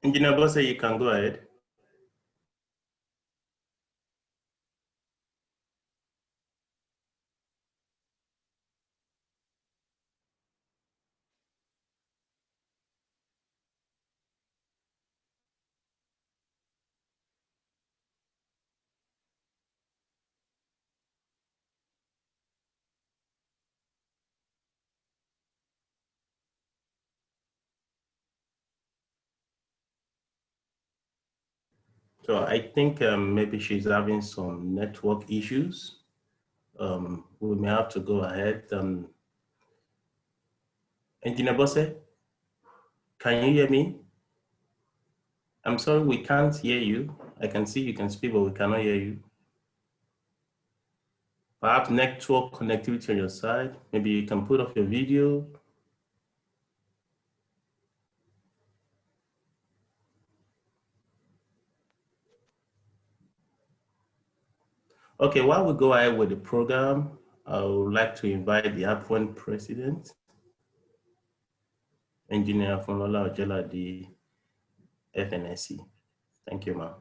Engineer Bosse, you can go ahead. So I think maybe she's having some network issues. We may have to go ahead. Engineer Bosse, can you hear me? I'm sorry, we can't hear you. I can see you can speak, but we cannot hear you. Perhaps network connectivity on your side. Maybe you can put off your video. Okay, while we go ahead with the program, I would like to invite the APWEN president, Engineer Funola Ojela, the FNSC. Thank you, ma'am.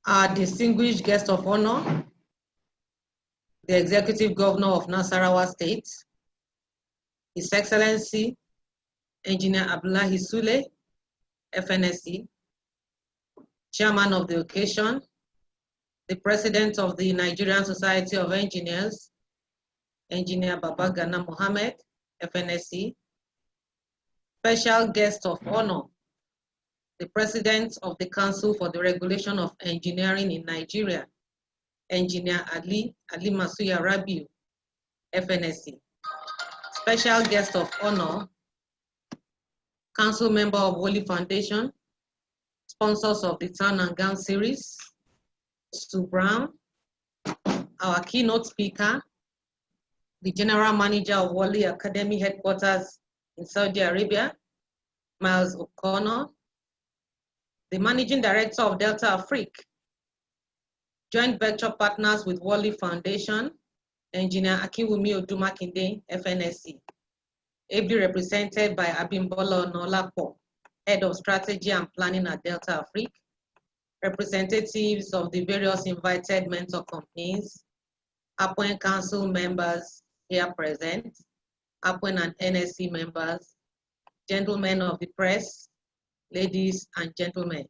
Our distinguished guest of honor, the Executive Governor of Nasarawa State, His Excellency, Engineer Abdullahi Sule, FNSC, Chairman of the occasion, the President of the Nigerian Society of Engineers, Engineer Babagana Mohammed, FNSC, special guest of honor, the President of the Council for the Regulation of Engineering in Nigeria, Engineer Ali Masuya Rabiu, FNSC. Special guest of honor, Council member of Woli Foundation, sponsors of the Town and Gown series, Sue Brown, our keynote speaker, the General Manager of Woli Academy Headquarters in Saudi Arabia, Miles O'Connor, the Managing Director of Delta Afrique, joint venture partners with Woli Foundation, Engineer Akiwumi Odumakinde, FNSC, ably represented by Abimbola Onolapo, Head of Strategy and Planning at Delta Afrique, representatives of the various invited mentor companies, APWEN Council members here present, APWEN and NSC members, gentlemen of the press, ladies and gentlemen.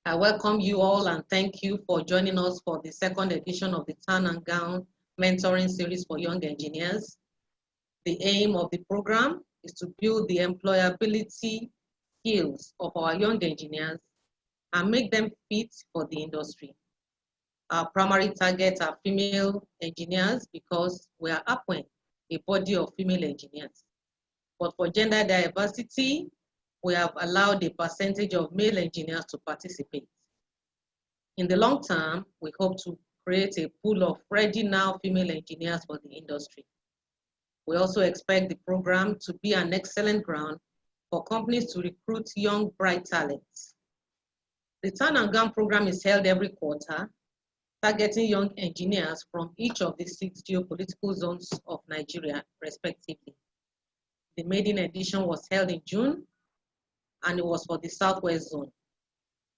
I welcome you all and thank you for joining us for the second edition of the Town and Gown Mentoring Series for Young Engineers. The aim of the program is to build the employability skills of our young engineers and make them fit for the industry. Our primary targets are female engineers because we are APWEN, a body of female engineers. But for gender diversity, we have allowed a percentage of male engineers to participate. In the long term, we hope to create a pool of ready now female engineers for the industry. We also expect the program to be an excellent ground for companies to recruit young, bright talents. The Town and Gown program is held every quarter, targeting young engineers from each of the 6 geopolitical zones of Nigeria, respectively. The maiden edition was held in June, and it was for the Southwest Zone.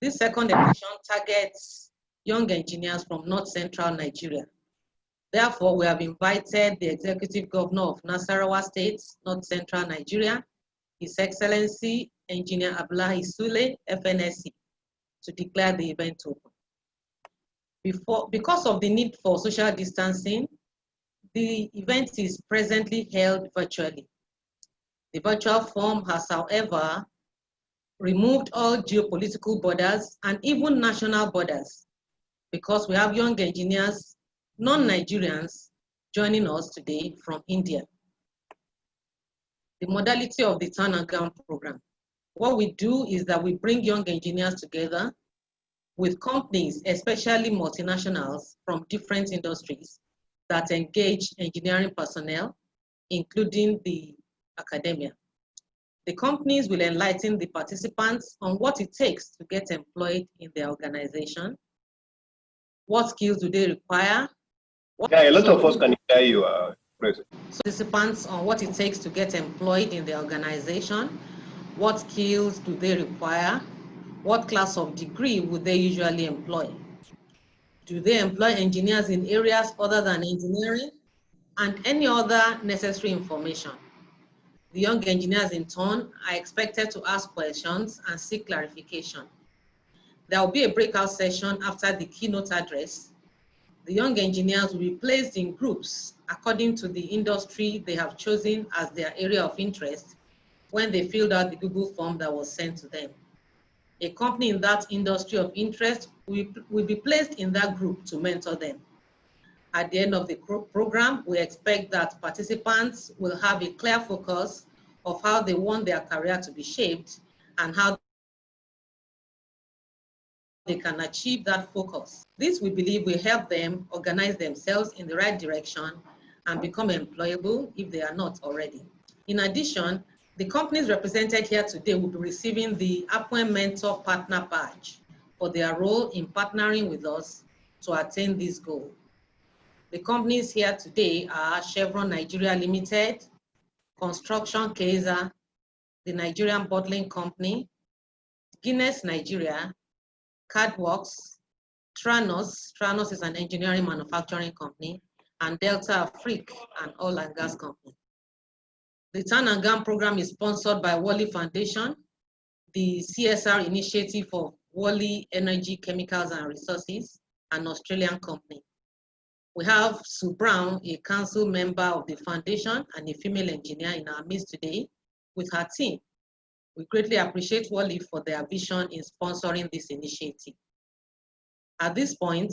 This second edition targets young engineers from North Central Nigeria. Therefore, we have invited the Executive Governor of Nasarawa State, North Central Nigeria, His Excellency, Engineer Abdullahi Sule, FNSC, to declare the event open. Because of the need for social distancing, the event is presently held virtually. The virtual form has, however, removed all geopolitical borders and even national borders because we have young engineers, non-Nigerians, joining us today from India. The modality of the Town and Gown program. What we do is that we bring young engineers together with companies, especially multinationals from different industries that engage engineering personnel, including the academia. The companies will enlighten the participants on what it takes to get employed in their organization. What skills do they require? Yeah, a lot of us can hear you, President. Participants on what it takes to get employed in the organization. What skills do they require? What class of degree would they usually employ? Do they employ engineers in areas other than engineering? And any other necessary information. The young engineers, in turn, are expected to ask questions and seek clarification. There will be a breakout session after the keynote address. The young engineers will be placed in groups according to the industry they have chosen as their area of interest when they filled out the Google form that was sent to them. A company in that industry of interest will be placed in that group to mentor them. At the end of the program, we expect that participants will have a clear focus of how they want their career to be shaped and how they can achieve that focus. This, we believe, will help them organize themselves in the right direction and become employable if they are not already. In addition, the companies represented here today will be receiving the APWEN Mentor Partner Badge for their role in partnering with us to attain this goal. The companies here today are Chevron Nigeria Limited, Construction Kaiser, the Nigerian Bottling Company, Guinness Nigeria, Cadworks, Tranos is an engineering manufacturing company, and Delta Afrique, an oil and gas company. The Turn and Gun program is sponsored by Wally Foundation, the CSR initiative of Wally Energy, Chemicals and Resources, an Australian company. We have Sue Brown, a council member of the foundation and a female engineer in our midst today with her team. We greatly appreciate Wally for their vision in sponsoring this initiative. At this point,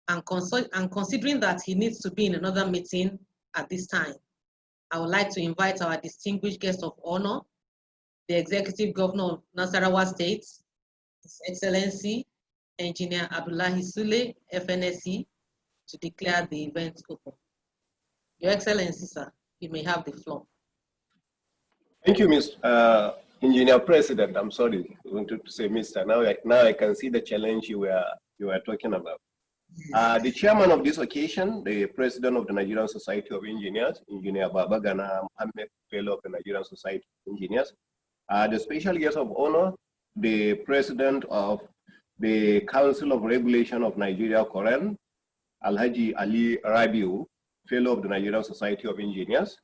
and considering that he needs to be in another meeting at this time, I would like to invite our distinguished guest of honor, the Executive Governor of Nasarawa State, His Excellency, Engineer Abdullahi Sule, FNSE, to declare the event open. Your Excellency, sir, you may have the floor. Thank you, Engineer President. I'm sorry, I wanted to say Mr. Now I can see the challenge you were talking about. The chairman of this occasion, the president of the Nigerian Society of Engineers, Engineer Babagana Mohammed, fellow of the Nigerian Society of Engineers. The special guest of honor, the president of the Council of Regulation of Nigeria, Koren, Alhaji Ali Rabiu, fellow of the Nigerian Society of Engineers.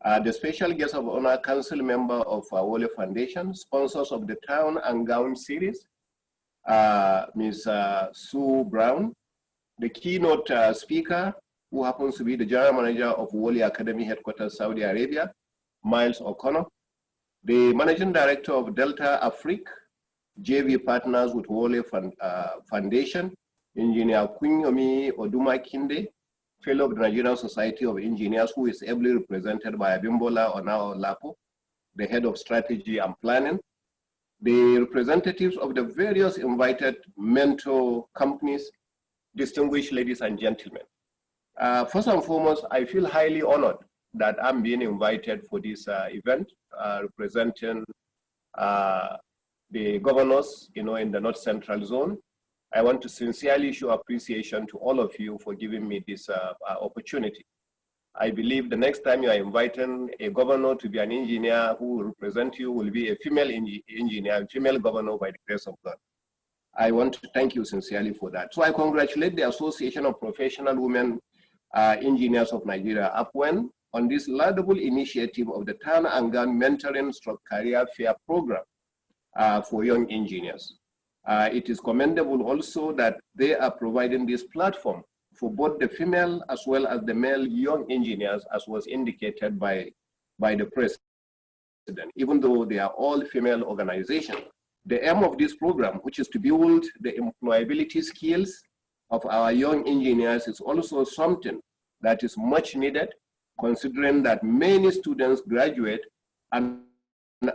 The special guest of honor, council member of Wole Foundation, sponsors of the Town and Gown series, Ms. Sue Brown, the keynote speaker, who happens to be the general manager of Wole Academy headquarters, Saudi Arabia, Miles O'Connor, the managing director of Delta Afrique, JV partners with Wole Foundation, Engineer Kunyomi Oduma Kinde, fellow of the Nigerian Society of Engineers, who is ably represented by Abimbola Onao Lapo, the head of strategy and planning, the representatives of the various invited mentor companies, distinguished ladies and gentlemen. First and foremost, I feel highly honored that I'm being invited for this event, representing the governors, in the North Central Zone. I want to sincerely show appreciation to all of you for giving me this opportunity. I believe the next time you are inviting a governor to be an engineer who will represent you will be a female engineer, a female governor by the grace of God. I want to thank you sincerely for that. So I congratulate the Association of Professional Women Engineers of Nigeria, APWEN, on this laudable initiative of the Turn and Gun Mentoring / Career Fair Program for young engineers. It is commendable also that they are providing this platform for both the female as well as the male young engineers, as was indicated by the president, even though they are all female organizations. The aim of this program, which is to build the employability skills of our young engineers, is also something that is much needed, considering that many students graduate and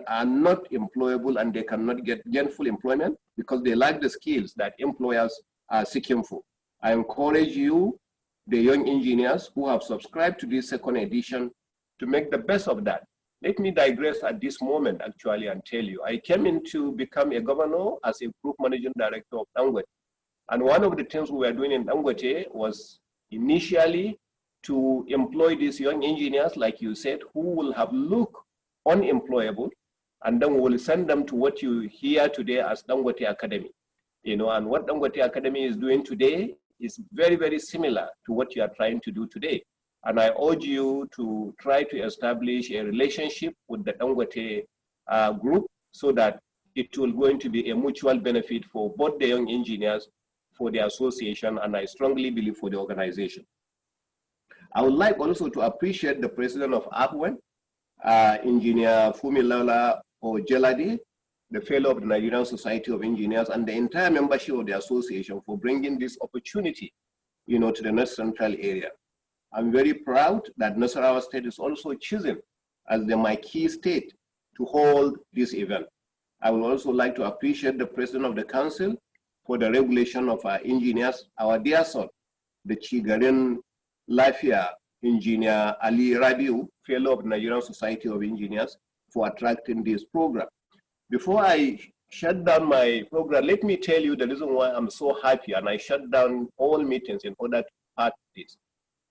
are not employable and they cannot get gainful employment because they lack the skills that employers are seeking for. I encourage you, the young engineers who have subscribed to this second edition, to make the best of that. let me digress at this moment actually and tell you, I came in to become a governor as a group managing director of Dangote. And one of the things we were doing in Dangote was initially to employ these young engineers, like you said, who will have look unemployable, and then we will send them to what you hear today as Dangote Academy. You know, and what Dangote Academy is doing today is very, very similar to what you are trying to do today. And I urge you to try to establish a relationship with the Dangote group so that it will going to be a mutual benefit for both the young engineers, for the association, and I strongly believe for the organization. I would like also to appreciate the president of APWEN, Engineer Fumilola Ojelade, the fellow of the Nigerian Society of Engineers, and the entire membership of the association for bringing this opportunity, you know, to the North Central area. I'm very proud that Nasarawa State is also chosen as the marquee state to hold this event. I would also like to appreciate the president of the council for the regulation of our engineers, our dear son, the Chigarin Lafia Engineer Ali Rabiu, fellow of the Nigerian Society of Engineers, for attracting this program. Before I shut down my program, let me tell you the reason why I'm so happy and I shut down all meetings in order to part this.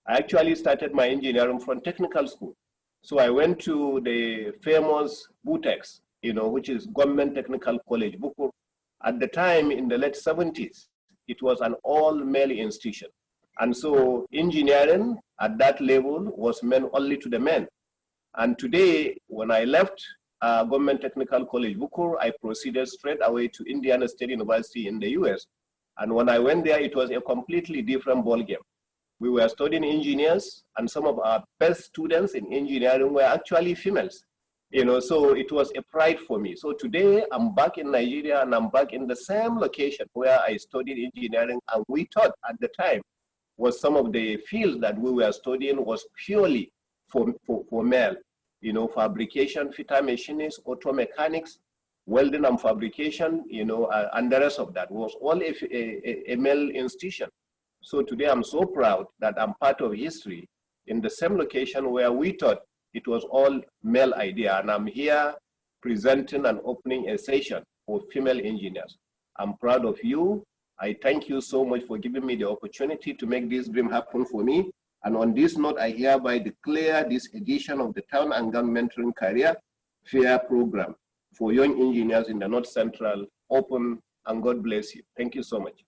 I actually started my engineering from technical school. So I went to the famous BUTEX, you know, which is Government Technical College, Bukur. At the time, in the late 70s, it was an all-male institution. And so engineering at that level was meant only to the men. And today, when I left Government Technical College, Bukur, I proceeded straight away to Indiana State University in the US. And when I went there, it was a completely different ballgame. We were studying engineers, and some of our best students in engineering were actually females. You know, so it was a pride for me. So today I'm back in Nigeria and I'm back in the same location where I studied engineering, and we thought at the time was some of the fields that we were studying was purely for male. You know, fabrication, fitter machinists, auto mechanics, welding and fabrication, you know, and the rest of that was all a male institution. So today I'm so proud that I'm part of history in the same location where we thought it was all male idea, and I'm here presenting and opening a session for female engineers. I'm proud of you. I thank you so much for giving me the opportunity to make this dream happen for me. And on this note, I hereby declare this edition of the Town and Government Mentoring Career Fair Program for young engineers in the North Central open, and God bless you. Thank you so much.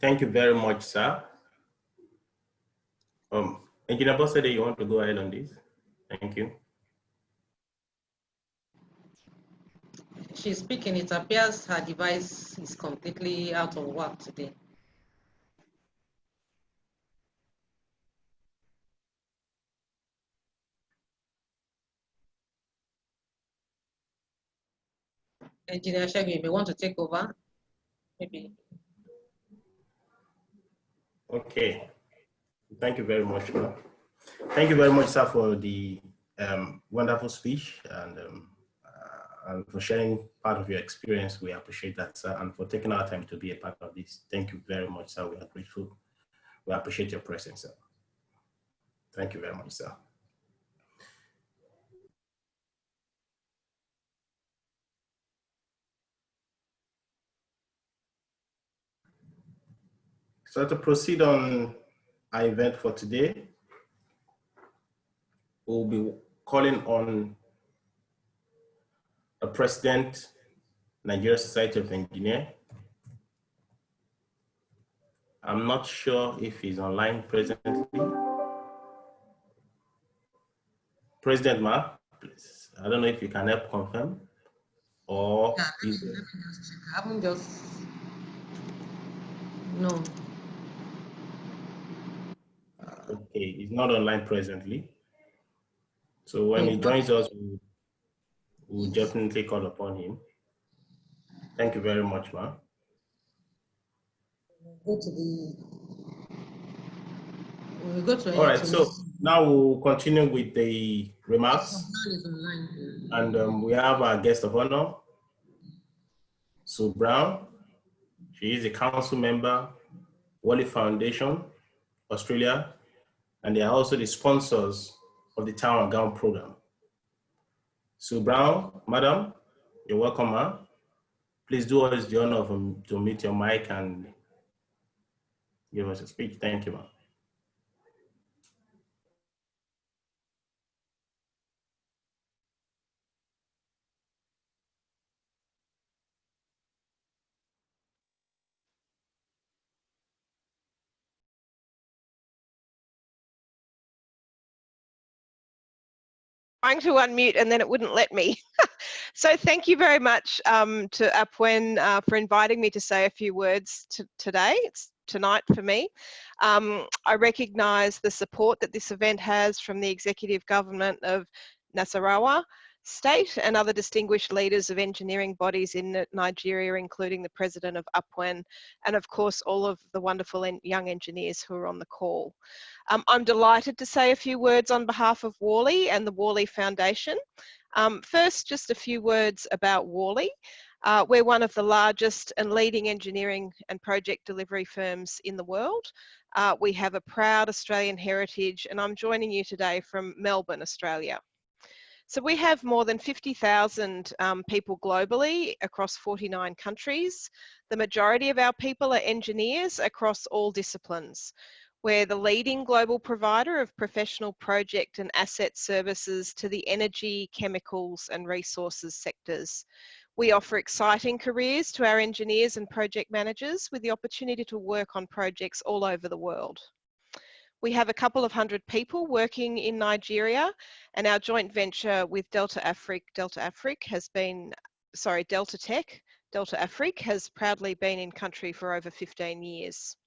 Thank you very much, sir. Engineer Bossede, you want to go ahead on this? Thank you. She's speaking. It appears her device is completely out of work today. Engineer Shaggy, if you want to take over, maybe. Okay. Thank you very much, sir. Thank you very much, sir, for the wonderful speech and for sharing part of your experience. We appreciate that, sir, and for taking our time to be a part of this. Thank you very much, sir. We are grateful. We appreciate your presence, sir. Thank you very much, sir. So to proceed on our event for today, we'll be calling on the President, Nigerian Society of Engineers. I'm not sure if he's online presently. President Ma, please. I don't know if you can help confirm or. Yeah, let me just check. I haven't just. No. Okay, he's not online presently. So when he joins us, we'll definitely call upon him. Thank you very much, Ma. Go to the. We'll go to. All right, so Now we'll continue with the remarks. And we have our guest of honor, Sue Brown. She is a council member, Wally Foundation, Australia, and they are also the sponsors of the Town and Gown program. Sue Brown, madam, you're welcome, ma'am. Please do us the honor to mute your mic and give us a speech. Thank you, ma'am. Trying to unmute and then it wouldn't let me. So thank you very much to APWEN for inviting me to say a few words today. It's tonight for me. I recognise the support that this event has from the executive government of Nasarawa State and other distinguished leaders of engineering bodies in Nigeria, including the president of APWEN, and of course all of the wonderful young engineers who are on the call. I'm delighted to say a few words on behalf of Worley and the Worley Foundation. First, just a few words about Worley. We're one of the largest and leading engineering and project delivery firms in the world. We have a proud Australian heritage, and I'm joining you today from Melbourne, Australia. So we have more than 50,000 people globally across 49 countries. The majority of our people are engineers across all disciplines. We're the leading global provider of professional project and asset services to the energy, chemicals and resources sectors. We offer exciting careers to our engineers and project managers with the opportunity to work on projects all over the world. We have a couple of hundred people working in Nigeria, and our joint venture with Delta Afrique has been, Delta Tech, Delta Afrique has proudly been in country for over 15 years.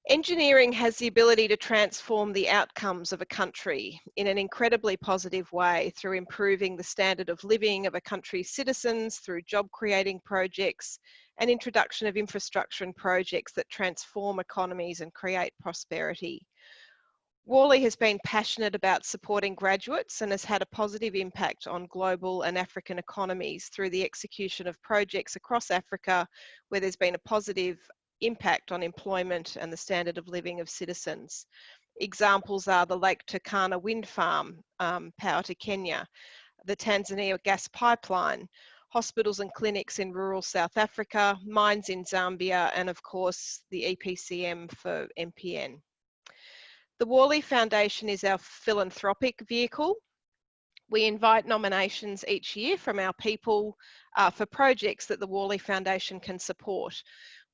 Engineering has the ability to transform the outcomes of a country in an incredibly positive way through improving the standard of living of a country's citizens, through job creating projects and introduction of infrastructure and projects that transform economies and create prosperity. Worley has been passionate about supporting graduates and has had a positive impact on global and African economies through the execution of projects across Africa where there's been a positive impact on employment and the standard of living of citizens. Examples are the Lake Turkana wind farm, power to Kenya, the Tanzania gas pipeline, hospitals and clinics in rural South Africa, mines in Zambia, and of course the EPCM for MPN. The Worley Foundation is our philanthropic vehicle. We invite nominations each year from our people for projects that the Worley Foundation can support.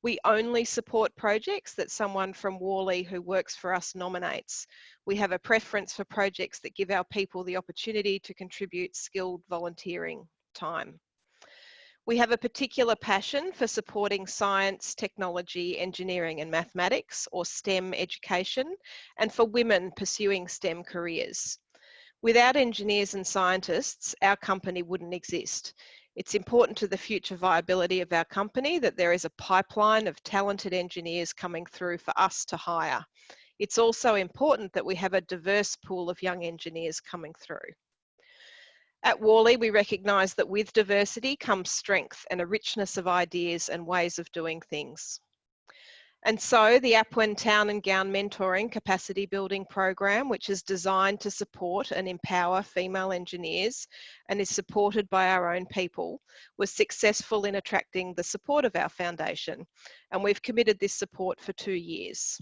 We only support projects that someone from Worley who works for us nominates. We have a preference for projects that give our people the opportunity to contribute skilled volunteering time. We have a particular passion for supporting science, technology, engineering and mathematics, or STEM education, and for women pursuing STEM careers. Without engineers and scientists, our company wouldn't exist. It's important to the future viability of our company that there is a pipeline of talented engineers coming through for us to hire. It's also important that we have a diverse pool of young engineers coming through. At Worley, we recognise that with diversity comes strength and a richness of ideas and ways of doing things. And so the APWEN Town and Gown Mentoring Capacity Building Program, which is designed to support and empower female engineers and is supported by our own people, was successful in attracting the support of our foundation. And we've committed this support for 2 years.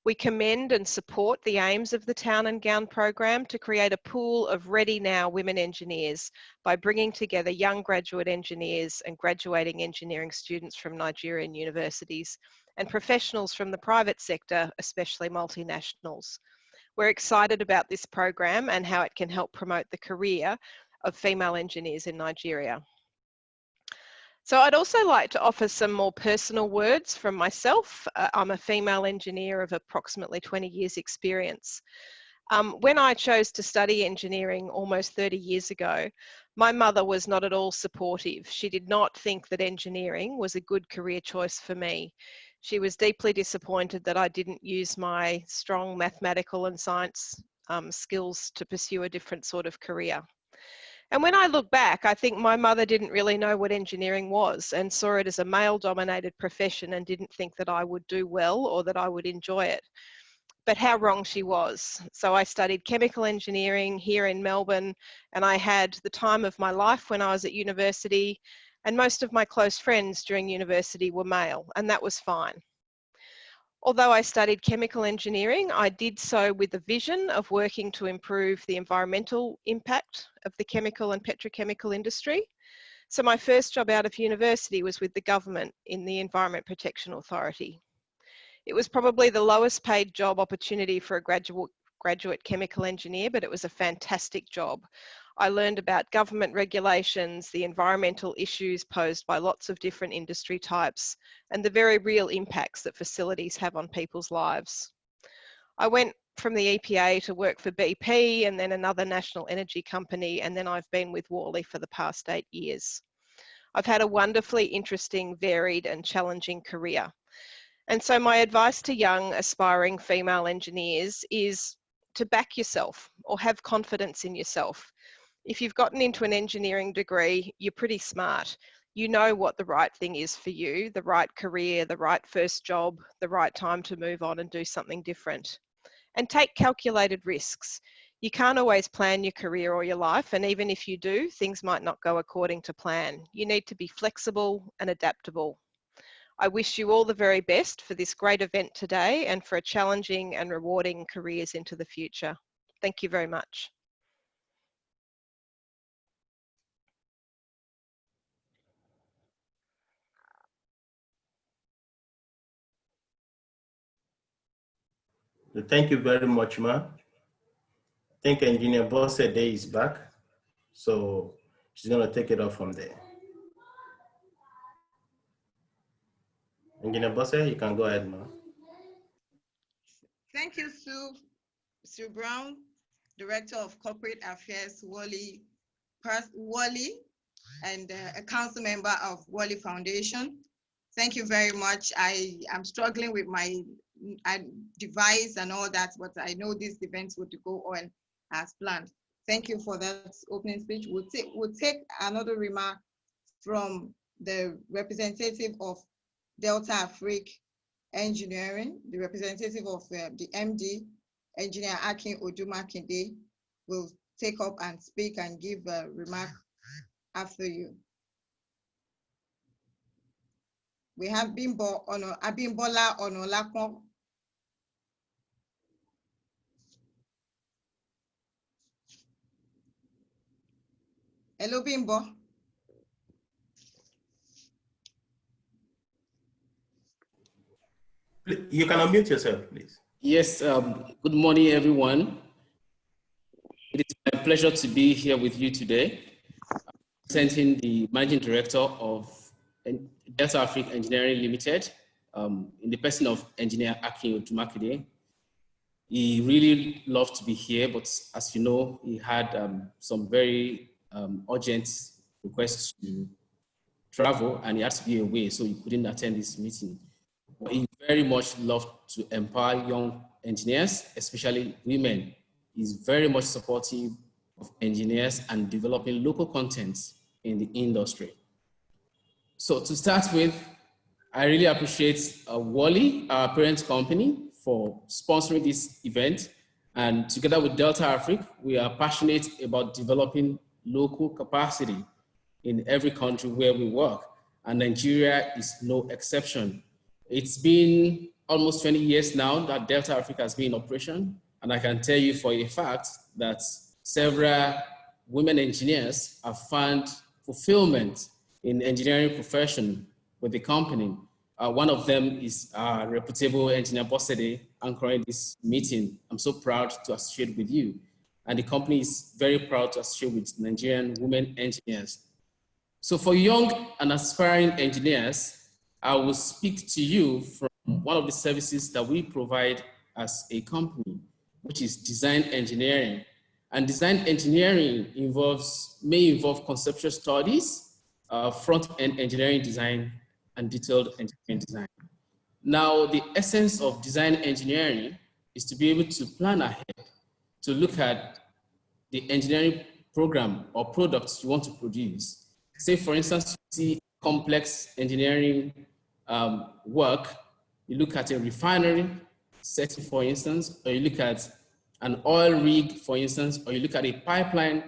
We commend and support the aims of the Town and Gown program to create a pool of ready now women engineers by bringing together young graduate engineers and graduating engineering students from Nigerian universities and professionals from the private sector, especially multinationals. We're excited about this program and how it can help promote the career of female engineers in Nigeria. So I'd also like to offer some more personal words from myself. I'm a female engineer of approximately 20 years experience. When I chose to study engineering almost 30 years ago, my mother was not at all supportive. She did not think that engineering was a good career choice for me. She was deeply disappointed that I didn't use my strong mathematical and science skills to pursue a different sort of career. And when I look back, I think my mother didn't really know what engineering was and saw it as a male-dominated profession and didn't think that I would do well or that I would enjoy it. But how wrong she was. So I studied chemical engineering here in Melbourne, and I had the time of my life when I was at university, and most of my close friends during university were male, and that was fine. Although I studied chemical engineering, I did so with the vision of working to improve the environmental impact of the chemical and petrochemical industry. So my first job out of university was with the government in the Environment Protection Authority. It was probably the lowest paid job opportunity for a graduate chemical engineer, but it was a fantastic job. I learned about government regulations, the environmental issues posed by lots of different industry types, and the very real impacts that facilities have on people's lives. I went from the EPA to work for BP and then another national energy company, and then I've been with Worley for the past 8 years. I've had a wonderfully interesting, varied and challenging career. And so my advice to young, aspiring female engineers is to back yourself or have confidence in yourself. If you've gotten into an engineering degree, you're pretty smart. You know what the right thing is for you, the right career, the right first job, the right time to move on and do something different. And take calculated risks. You can't always plan your career or your life, and even if you do, things might not go according to plan. You need to be flexible and adaptable. I wish you all the very best for this great event today and for a challenging and rewarding careers into the future. Thank you very much. Thank you very much, Ma. I think Engineer Bosse Day is back, so she's going to take it off from there. Engineer Bosse, you can go ahead, Ma. Thank you, Sue Brown, Director of Corporate Affairs, Worley, and a council member of Worley Foundation. Thank you very much. I am struggling with my device and all that, but I know these events would go on as planned. Thank you for that opening speech. We'll take another remark from the representative of Delta Africa Engineering, the representative of the MD, Engineer Akin Odumakinde, will take up and speak and give a remark after you. We have Abimbola Onolakon. Hello, Bimbo. You can unmute yourself, please. Yes, good morning, everyone. It is my pleasure to be here with you today, presenting the Managing Director of Delta Africa Engineering Limited, in the person of Engineer Akin Odumakinde. He really loved to be here, but as you know, he had some very urgent requests to travel, and he had to be away, so he couldn't attend this meeting. But he very much loved to empower young engineers, especially women. He's very much supportive of engineers and developing local content in the industry. So to start with, I really appreciate Worley, our parent company, for sponsoring this event. And together with Delta Africa, we are passionate about developing local capacity in every country where we work. And Nigeria is no exception. It's been almost 20 years now that Delta Africa has been in operation. And I can tell you for a fact that several women engineers have found fulfillment in the engineering profession with the company. One of them is our reputable engineer Bosse anchoring this meeting. I'm so proud to associate with you. And the company is very proud to associate with Nigerian women engineers. So for young and aspiring engineers, I will speak to you from one of the services that we provide as a company, which is design engineering. And design engineering may involve conceptual studies, front-end engineering design, and detailed engineering design. Now, the essence of design engineering is to be able to plan ahead, to look at the engineering program or products you want to produce. Say, for instance, you see complex engineering work, you look at a refinery setting, for instance, or you look at an oil rig, for instance, or you look at a pipeline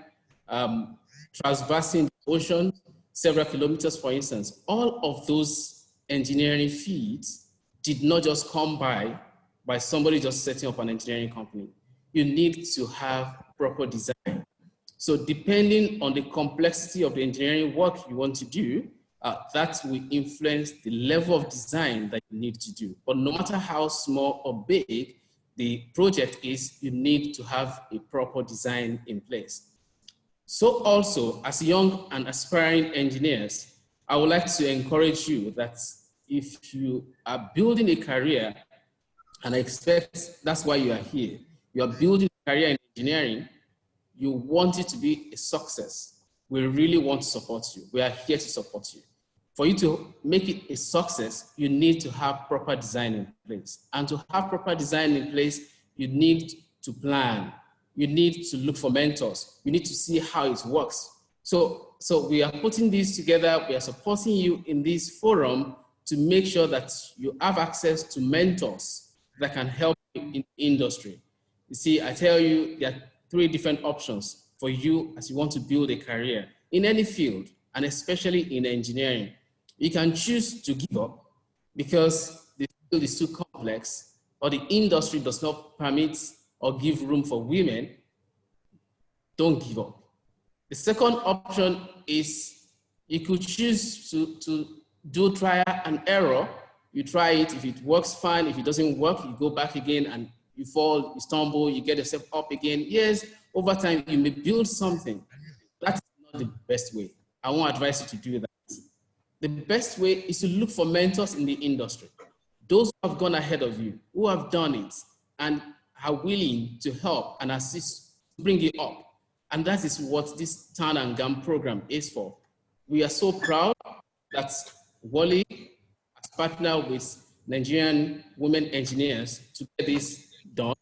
traversing the ocean several kilometers, for instance. All of those engineering feats did not just come by somebody just setting up an engineering company. You need to have proper design. So depending on the complexity of the engineering work you want to do, that will influence the level of design that you need to do. But no matter how small or big the project is, you need to have a proper design in place. So also, as young and aspiring engineers, I would like to encourage you that if you are building a career, and I expect that's why you are here, you are building a career in engineering, you want it to be a success. We really want to support you. We are here to support you. For you to make it a success, you need to have proper design in place. And to have proper design in place, you need to plan. You need to look for mentors. You need to see how it works. So we are putting these together. We are supporting you in this forum to make sure that you have access to mentors that can help you in the industry. You see, I tell you, there are 3 different options for you as you want to build a career in any field, and especially in engineering. You can choose to give up because the field is too complex, or the industry does not permit or give room for women. Don't give up. The second option is you could choose to do trial and error. You try it. If it works, fine. If it doesn't work, you go back again and you fall, you stumble, you get yourself up again. Yes, over time, you may build something. That's not the best way. I won't advise you to do that. The best way is to look for mentors in the industry. Those who have gone ahead of you, who have done it, and are willing to help and assist, bring you up. And that is what this Turn and Gam program is for. We are so proud that Wally has partnered with Nigerian women engineers to get this done.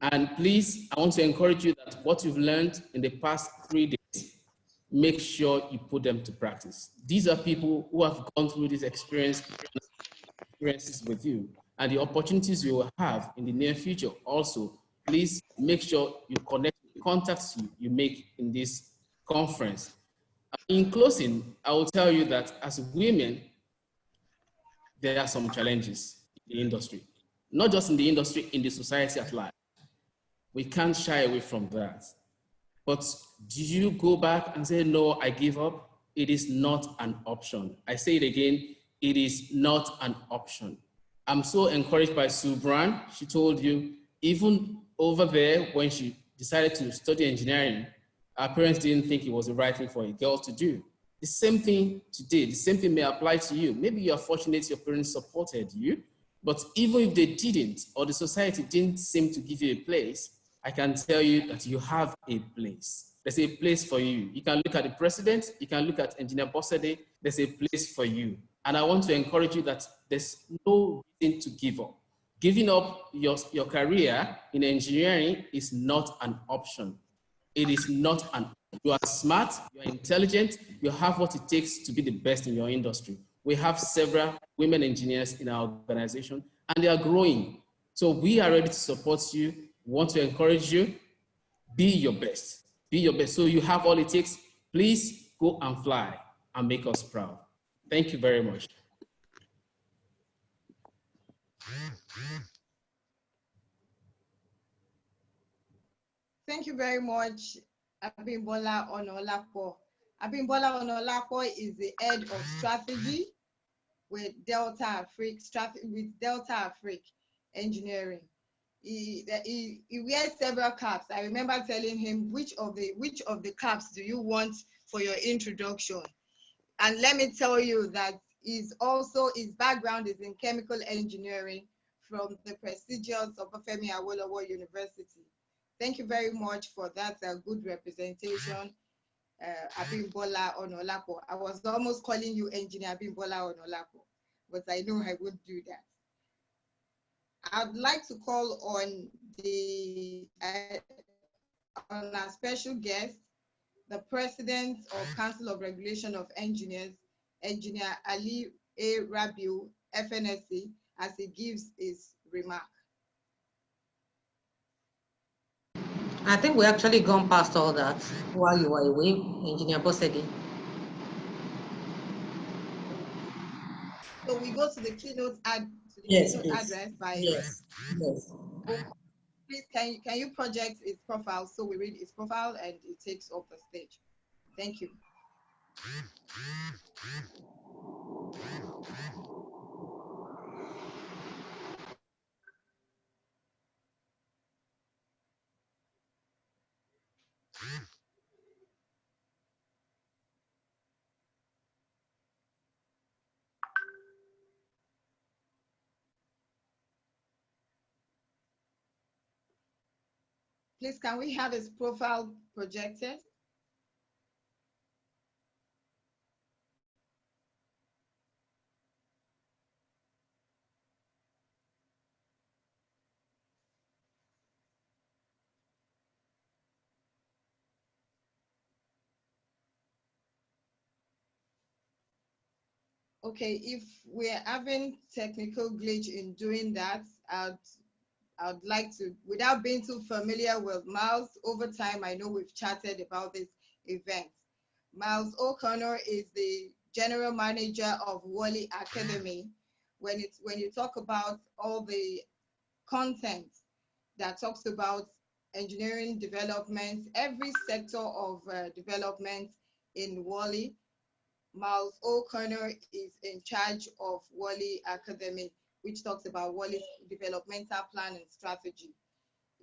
And please, I want to encourage you that what you've learned in the past 3 days, make sure you put them to practice. These are people who have gone through this experiences with you, and the opportunities you will have in the near future also. Please make sure you connect with the contacts you make in this conference. In closing, I will tell you that as women, there are some challenges in the industry, not just in the industry, in the society at large. We can't shy away from that. But do you go back and say, no, I give up? It is not an option. I say it again, it is not an option. I'm so encouraged by Sue Brand. She told you, even over there, when she decided to study engineering, her parents didn't think it was the right thing for a girl to do. The same thing today, the same thing may apply to you. Maybe you're fortunate your parents supported you, but even if they didn't, or the society didn't seem to give you a place, I can tell you that you have a place. There's a place for you. You can look at the president, you can look at Engineer Bossede, there's a place for you. And I want to encourage you that there's no reason to give up. Giving up your career in engineering is not an option. It is not an option. You are smart, you are intelligent, you have what it takes to be the best in your industry. We have several women engineers in our organization, and they are growing. So we are ready to support you. We want to encourage you. Be your best. Be your best. So you have all it takes. Please go and fly and make us proud. Thank you very much. Thank you very much, Abimbola Onolapo. Abimbola Onolapo is the head of strategy with Delta Afrique Engineering. He wears several caps. I remember telling him, which of the caps do you want for your introduction? And let me tell you that his background is in chemical engineering from the prestigious Obafemi Awolowo University. Thank you very much for that good representation, Abimbola Onolapo. I was almost calling you Engineer Abimbola Onolapo, but I know I won't do that. I'd like to call on our special guest, the President of Council of Regulation of Engineers, Engineer Ali A. Rabiu, FNSC, as he gives his remark. I think we actually gone past all that while you were away, Engineer Bosedi. So we go to the keynote Yes, keynote please. address by Yes. Oh, please can you project his profile so we read his profile and it takes off the stage. Thank you. Please, can we have his profile projected? Okay, if we're having technical glitch in doing that, I'd like to, without being too familiar with Miles, over time, I know we've chatted about this event. Miles O'Connor is the General Manager of Wally Academy. When you talk about all the content that talks about engineering development, every sector of development in Wally, Miles O'Connor is in charge of Wally Academy, which talks about Wally's developmental plan and strategy.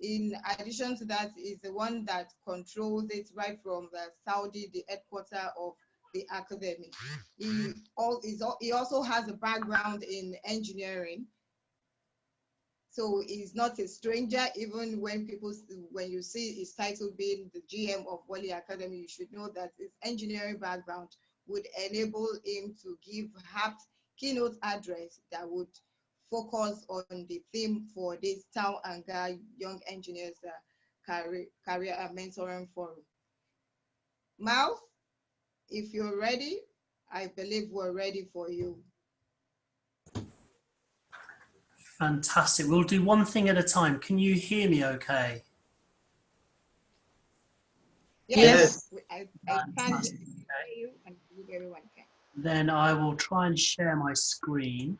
In addition to that, is the one that controls it right from the Saudi, the headquarters of the academy. He also has a background in engineering, so he's not a stranger. Even when you see his title being the GM of Wally Academy, you should know that his engineering background would enable him to give apt keynote address that would focus on the theme for this Town and Guy Young Engineers Career and Mentoring Forum. Miles, if you're ready, I believe we're ready for you. Fantastic. We'll do one thing at a time. Can you hear me okay? Yes. I can hear you and everyone can. Then I will try and share my screen.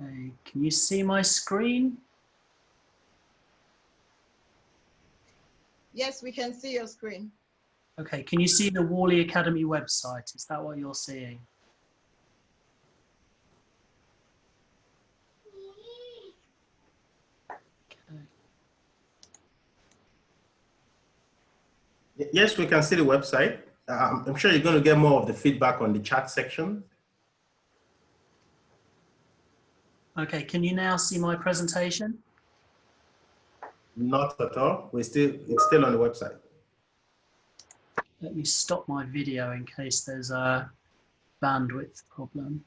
Okay, can you see my screen? Yes, we can see your screen. Okay, can you see the Wally Academy website? Is that what you're seeing? Okay. Yes, we can see the website. I'm sure you're going to get more of the feedback on the chat section. Okay, can you now see my presentation? Not at all. It's still on the website. Let me stop my video in case there's a bandwidth problem.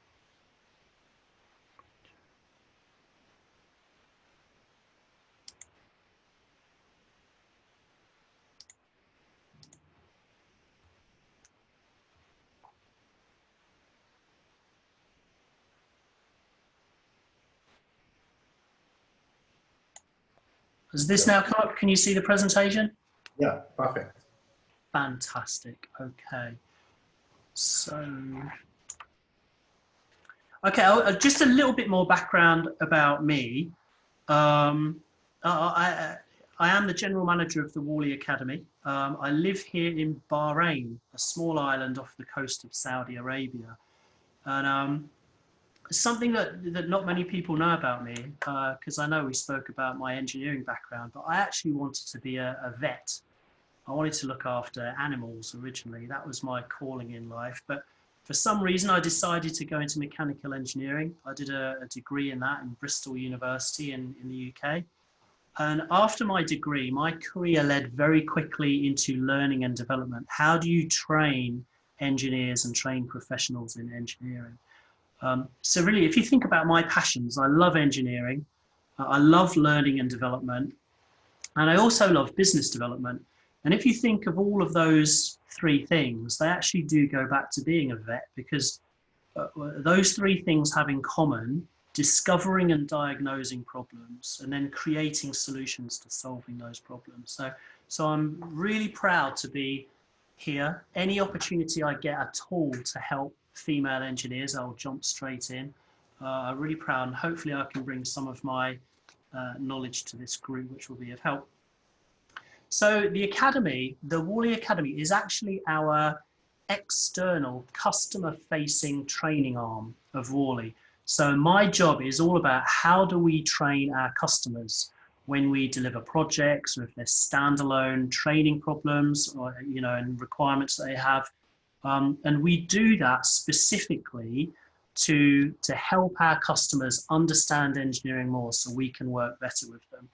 Has this now come up? Can you see the presentation? Yeah, perfect. Fantastic. Okay. So, okay, just a little bit more background about me. I am the general manager of the Wally Academy. I live here in Bahrain, a small island off the coast of Saudi Arabia. And something that not many people know about me, because I know we spoke about my engineering background, but I actually wanted to be a vet I wanted to look after animals originally. That was my calling in life. But for some reason, I decided to go into mechanical engineering. I did a degree in that in Bristol University in the UK. And after my degree, my career led very quickly into learning and development. How do you train engineers and train professionals in engineering? So really, if you think about my passions, I love engineering, I love learning and development, and I also love business development. And if you think of all of those three things, they actually do go back to being a vet, because those three things have in common discovering and diagnosing problems and then creating solutions to solving those problems. So I'm really proud to be here. Any opportunity I get at all to help female engineers, I'll jump straight in. I'm really proud, and hopefully I can bring some of my knowledge to this group, which will be of help. So the Academy, the Worley Academy, is actually our external customer-facing training arm of Worley. So my job is all about how do we train our customers when we deliver projects, or if there's standalone training problems, or and requirements that they have, and we do that specifically to help our customers understand engineering more, so we can work better with them.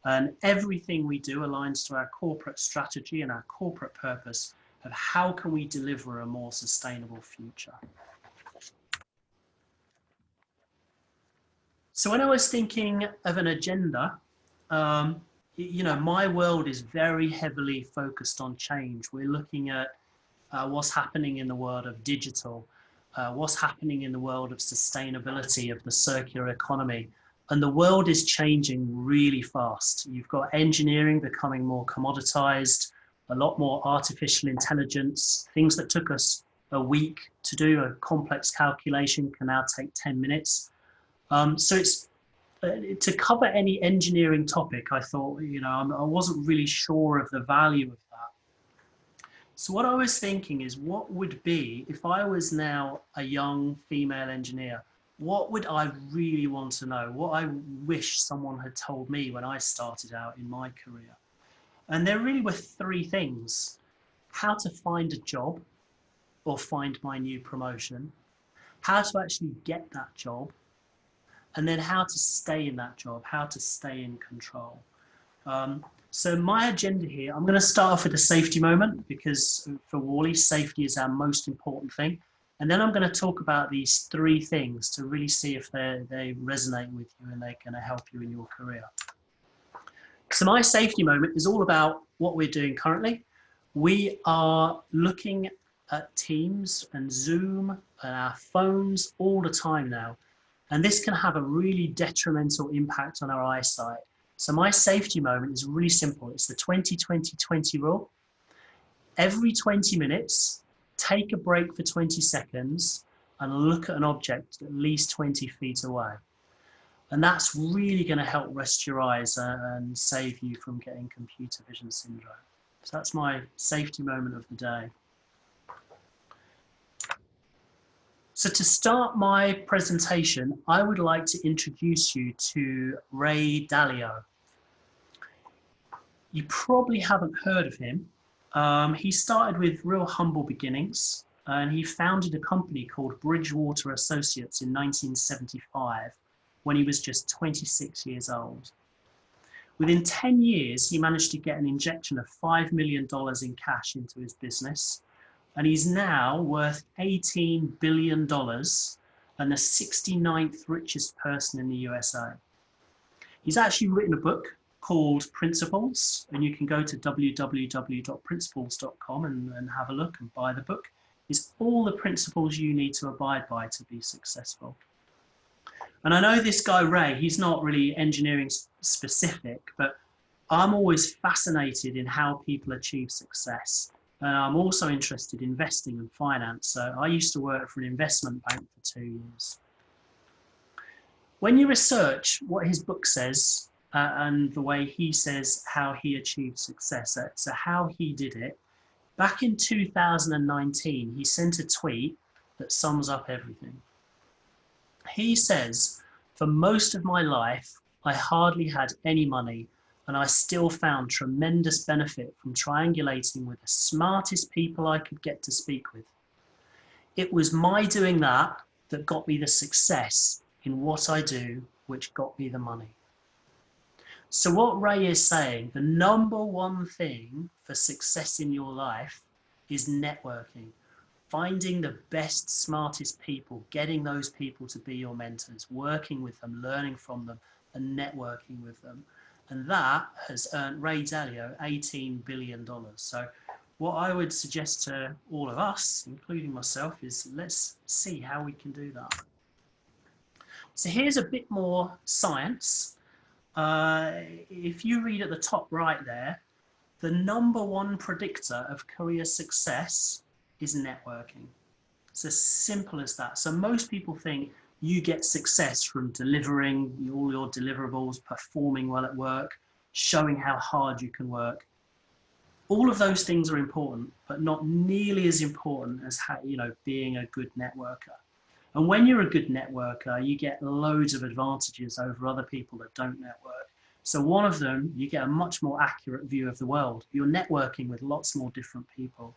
And everything we do aligns to our corporate strategy and our corporate purpose of how can we deliver a more sustainable future. So when I was thinking of an agenda, my world is very heavily focused on change. We're looking at what's happening in the world of digital, what's happening in the world of sustainability, of the circular economy. And the world is changing really fast. You've got engineering becoming more commoditized, a lot more artificial intelligence. Things that took us a week to do, a complex calculation, can now take 10 minutes. So it's to cover any engineering topic, I thought, I wasn't really sure of the value of that. So what I was thinking is, what would be, if I was now a young female engineer, what would I really want to know? What I wish someone had told me when I started out in my career. And there really were three things: how to find a job or find my new promotion, how to actually get that job, and then how to stay in that job, how to stay in control. So my agenda here, I'm going to start off with a safety moment, because for Worley, safety is our most important thing. And then I'm going to talk about these three things to really see if they resonate with you and they're going to help you in your career. So my safety moment is all about what we're doing currently. We are looking at Teams and Zoom and our phones all the time now. And this can have a really detrimental impact on our eyesight. So my safety moment is really simple. It's the 20-20-20 rule. Every 20 minutes, take a break for 20 seconds and look at an object at least 20 feet away. And that's really going to help rest your eyes and save you from getting computer vision syndrome. So that's my safety moment of the day. So to start my presentation, I would like to introduce you to Ray Dalio. You probably haven't heard of him. He started with real humble beginnings, and he founded a company called Bridgewater Associates in 1975 when he was just 26 years old. Within 10 years, he managed to get an injection of $5 million in cash into his business, and he's now worth $18 billion and the 69th richest person in the USA. He's actually written a book called Principles, and you can go to www.principles.com and have a look and buy the book. It's all the principles you need to abide by to be successful. And I know this guy Ray, he's not really engineering specific, but I'm always fascinated in how people achieve success. And I'm also interested in investing and finance. So I used to work for an investment bank for 2 years. When you research what his book says and the way he says how he achieved success, so how he did it, back in 2019, he sent a tweet that sums up everything. He says, "For most of my life, I hardly had any money And I still found tremendous benefit from triangulating with the smartest people I could get to speak with. It was my doing that that got me the success in what I do, which got me the money. So what Ray is saying, the number one thing for success in your life is networking. Finding the best, smartest people, getting those people to be your mentors, working with them, learning from them, and networking with them. And that has earned Ray Dalio $18 billion. So what I would suggest to all of us, including myself, is let's see how we can do that. So here's a bit more science. If you read at the top right there, the number one predictor of career success is networking. It's as simple as that. So most people think you get success from delivering all your deliverables, performing well at work, showing how hard you can work. All of those things are important, but not nearly as important as being a good networker. And when you're a good networker, you get loads of advantages over other people that don't network. So one of them, you get a much more accurate view of the world. You're networking with lots more different people.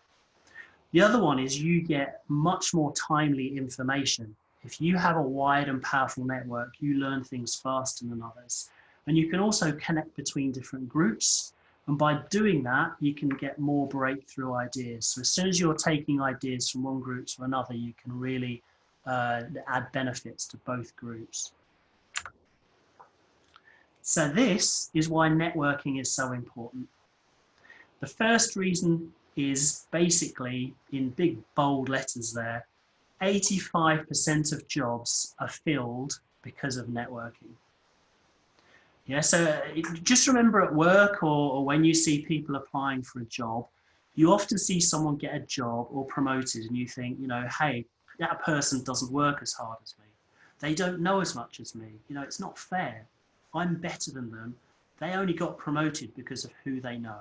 The other one is you get much more timely information. If you have a wide and powerful network, you learn things faster than others. And you can also connect between different groups. And by doing that, you can get more breakthrough ideas. So as soon as you're taking ideas from one group to another, you can really add benefits to both groups. So this is why networking is so important. The first reason is basically in big bold letters there, 85% of jobs are filled because of networking. Yeah, so just remember at work or when you see people applying for a job, you often see someone get a job or promoted and you think, hey, that person doesn't work as hard as me. They don't know as much as me. It's not fair. I'm better than them. They only got promoted because of who they know.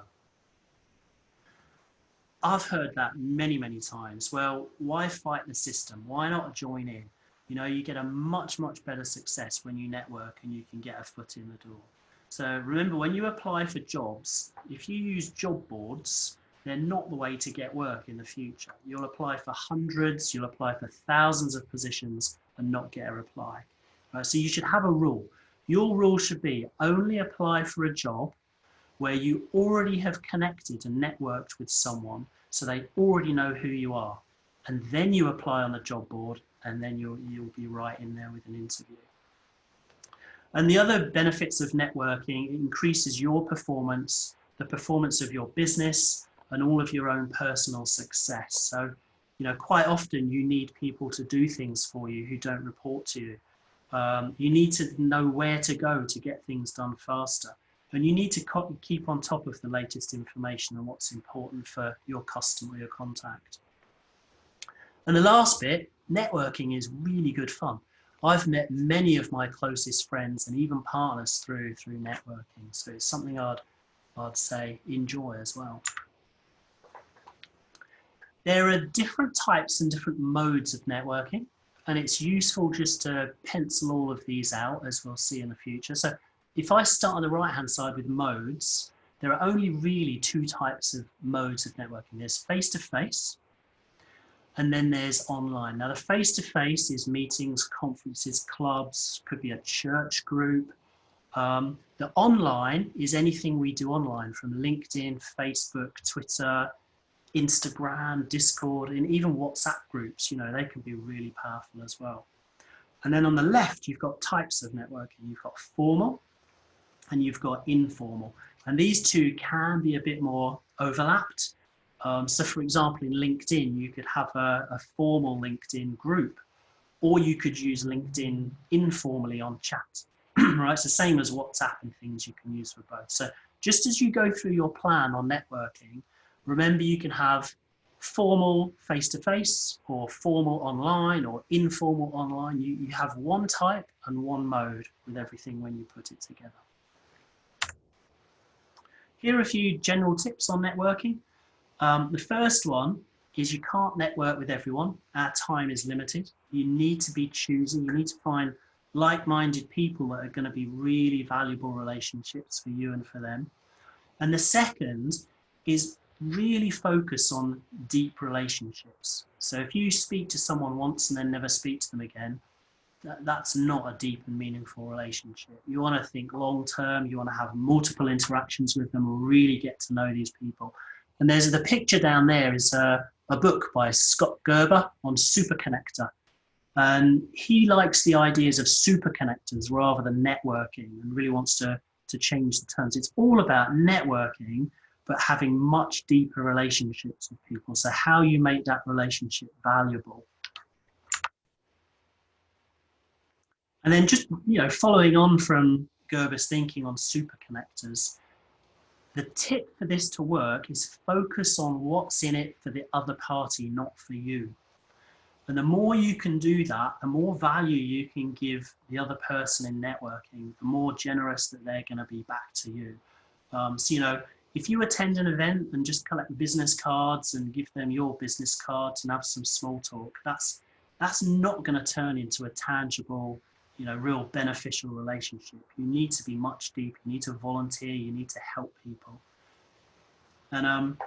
I've heard that many, many times. Well, why fight the system? Why not join in? You get a much, much better success when you network and you can get a foot in the door. So remember, when you apply for jobs, if you use job boards, they're not the way to get work in the future. You'll apply for hundreds, you'll apply for thousands of positions and not get a reply. So you should have a rule. Your rule should be only apply for a job where you already have connected and networked with someone so they already know who you are. And then you apply on the job board and then you'll be right in there with an interview. And the other benefits of networking, it increases your performance, the performance of your business and all of your own personal success. So, quite often you need people to do things for you who don't report to you. You need to know where to go to get things done faster. And you need to keep on top of the latest information and what's important for your customer, your contact. And the last bit, networking is really good fun. I've met many of my closest friends and even partners through networking. So it's something I'd say enjoy as well. There are different types and different modes of networking, and it's useful just to pencil all of these out, as we'll see in the future. So if I start on the right-hand side with modes, there are only really two types of modes of networking. There's face-to-face, and then there's online. Now, the face-to-face is meetings, conferences, clubs, could be a church group. The online is anything we do online, from LinkedIn, Facebook, Twitter, Instagram, Discord, and even WhatsApp groups. They can be really powerful as well. And then on the left, you've got types of networking. You've got formal and you've got informal. And these two can be a bit more overlapped. So for example, in LinkedIn, you could have a formal LinkedIn group, or you could use LinkedIn informally on chat, right? It's the same as WhatsApp and things you can use for both. So just as you go through your plan on networking, remember you can have formal face-to-face or formal online or informal online. You have one type and one mode with everything when you put it together. Here are a few general tips on networking. The first one is you can't network with everyone. Our time is limited. You need to be choosing. You need to find like-minded people that are going to be really valuable relationships for you and for them. And the second is really focus on deep relationships. So if you speak to someone once and then never speak to them again, that's not a deep and meaningful relationship. You want to think long-term, you want to have multiple interactions with them, or really get to know these people. And there's the picture down there is a book by Scott Gerber on super connector. And he likes the ideas of super connectors rather than networking, and really wants to change the terms. It's all about networking, but having much deeper relationships with people. So how you make that relationship valuable. And then just, following on from Gerber's thinking on super connectors, the tip for this to work is focus on what's in it for the other party, not for you. And the more you can do that, the more value you can give the other person in networking, the more generous that they're going to be back to you. So, if you attend an event and just collect business cards and give them your business cards and have some small talk, that's not going to turn into a tangible, real beneficial relationship. You need to be much deeper. You need to volunteer. You need to help people. And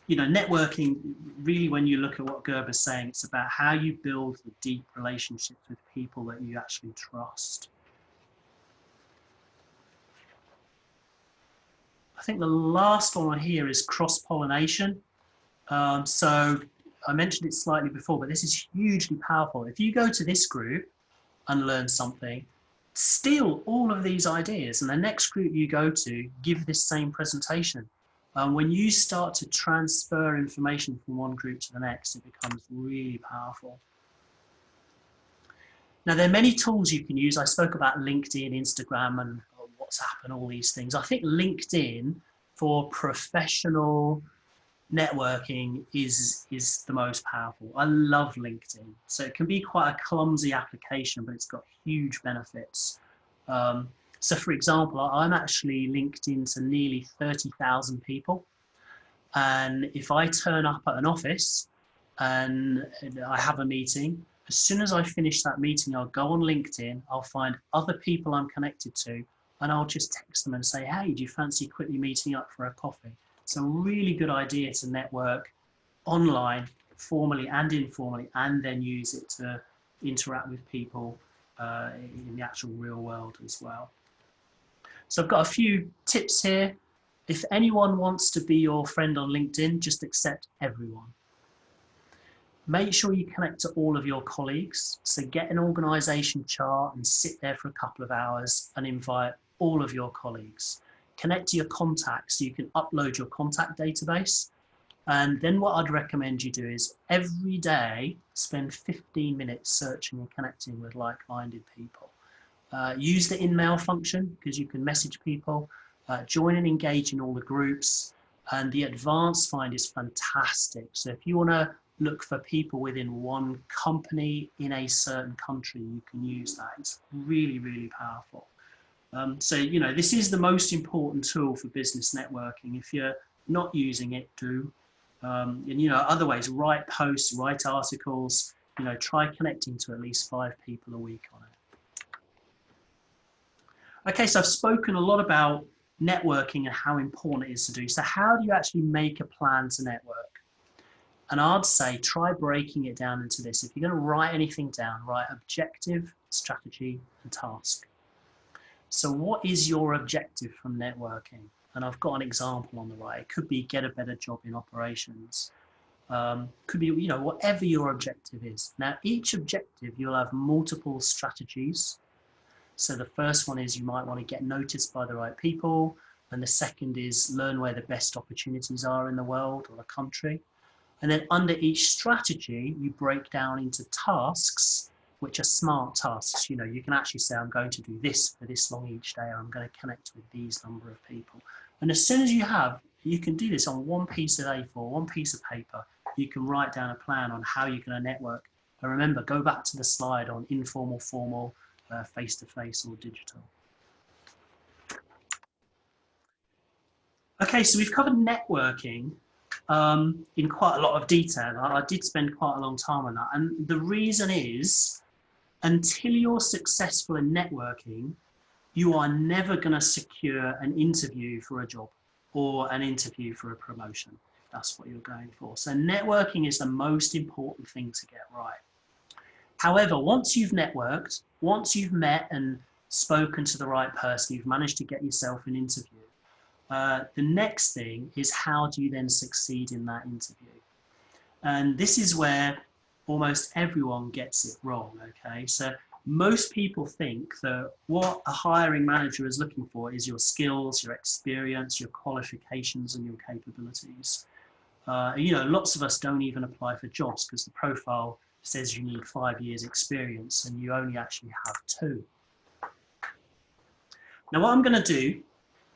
networking, really, when you look at what Gerber's saying, it's about how you build the deep relationships with people that you actually trust. I think the last one on here is cross-pollination. So I mentioned it slightly before, but this is hugely powerful. If you go to this group and learn something, steal all of these ideas, and the next group you go to, give this same presentation. When you start to transfer information from one group to the next, it becomes really powerful. Now, there are many tools you can use. I spoke about LinkedIn, Instagram, and WhatsApp, and all these things. I think LinkedIn for professional networking is the most powerful. I love LinkedIn. So it can be quite a clumsy application, but it's got huge benefits. So for example, I'm actually linked into nearly 30,000 people. And if I turn up at an office and I have a meeting, as soon as I finish that meeting, I'll go on LinkedIn, I'll find other people I'm connected to, and I'll just text them and say, hey, do you fancy quickly meeting up for a coffee? It's a really good idea to network online, formally and informally, and then use it to interact with people in the actual real world as well. So I've got a few tips here. If anyone wants to be your friend on LinkedIn, just accept everyone. Make sure you connect to all of your colleagues. So get an organization chart and sit there for a couple of hours and invite all of your colleagues. Connect to your contacts so you can upload your contact database. And then what I'd recommend you do is every day spend 15 minutes searching and connecting with like-minded people. Use the in-mail function because you can message people. Join and engage in all the groups. And the advanced find is fantastic. So if you want to look for people within one company in a certain country, you can use that. It's really, really powerful. So, this is the most important tool for business networking. If you're not using it, do. And, other ways, write posts, write articles, try connecting to at least 5 people a week on it. Okay, so I've spoken a lot about networking and how important it is to do. So how do you actually make a plan to network? And I'd say try breaking it down into this. If you're going to write anything down, write objective, strategy, and task. So what is your objective from networking? And I've got an example on the right. It could be get a better job in operations. Could be, whatever your objective is. Now, each objective, you'll have multiple strategies. So the first one is you might want to get noticed by the right people. And the second is learn where the best opportunities are in the world or the country. And then under each strategy, you break down into tasks, which are smart tasks. You can actually say, I'm going to do this for this long each day, or I'm going to connect with these number of people. And as soon as you can do this on one piece of A4, one piece of paper, you can write down a plan on how you're going to network. And remember, go back to the slide on informal, formal, face-to-face or digital. Okay, so we've covered networking in quite a lot of detail. I did spend quite a long time on that. And the reason is, until you're successful in networking, you are never going to secure an interview for a job or an interview for a promotion, if that's what you're going for. So networking is the most important thing to get right. However, once you've networked, once you've met and spoken to the right person, you've managed to get yourself an interview, the next thing is, how do you then succeed in that interview? And this is where almost everyone gets it wrong, okay? So most people think that what a hiring manager is looking for is your skills, your experience, your qualifications, and your capabilities. You know, lots of us don't even apply for jobs because the profile says you need 5 years experience and you only actually have 2. Now, what I'm going to do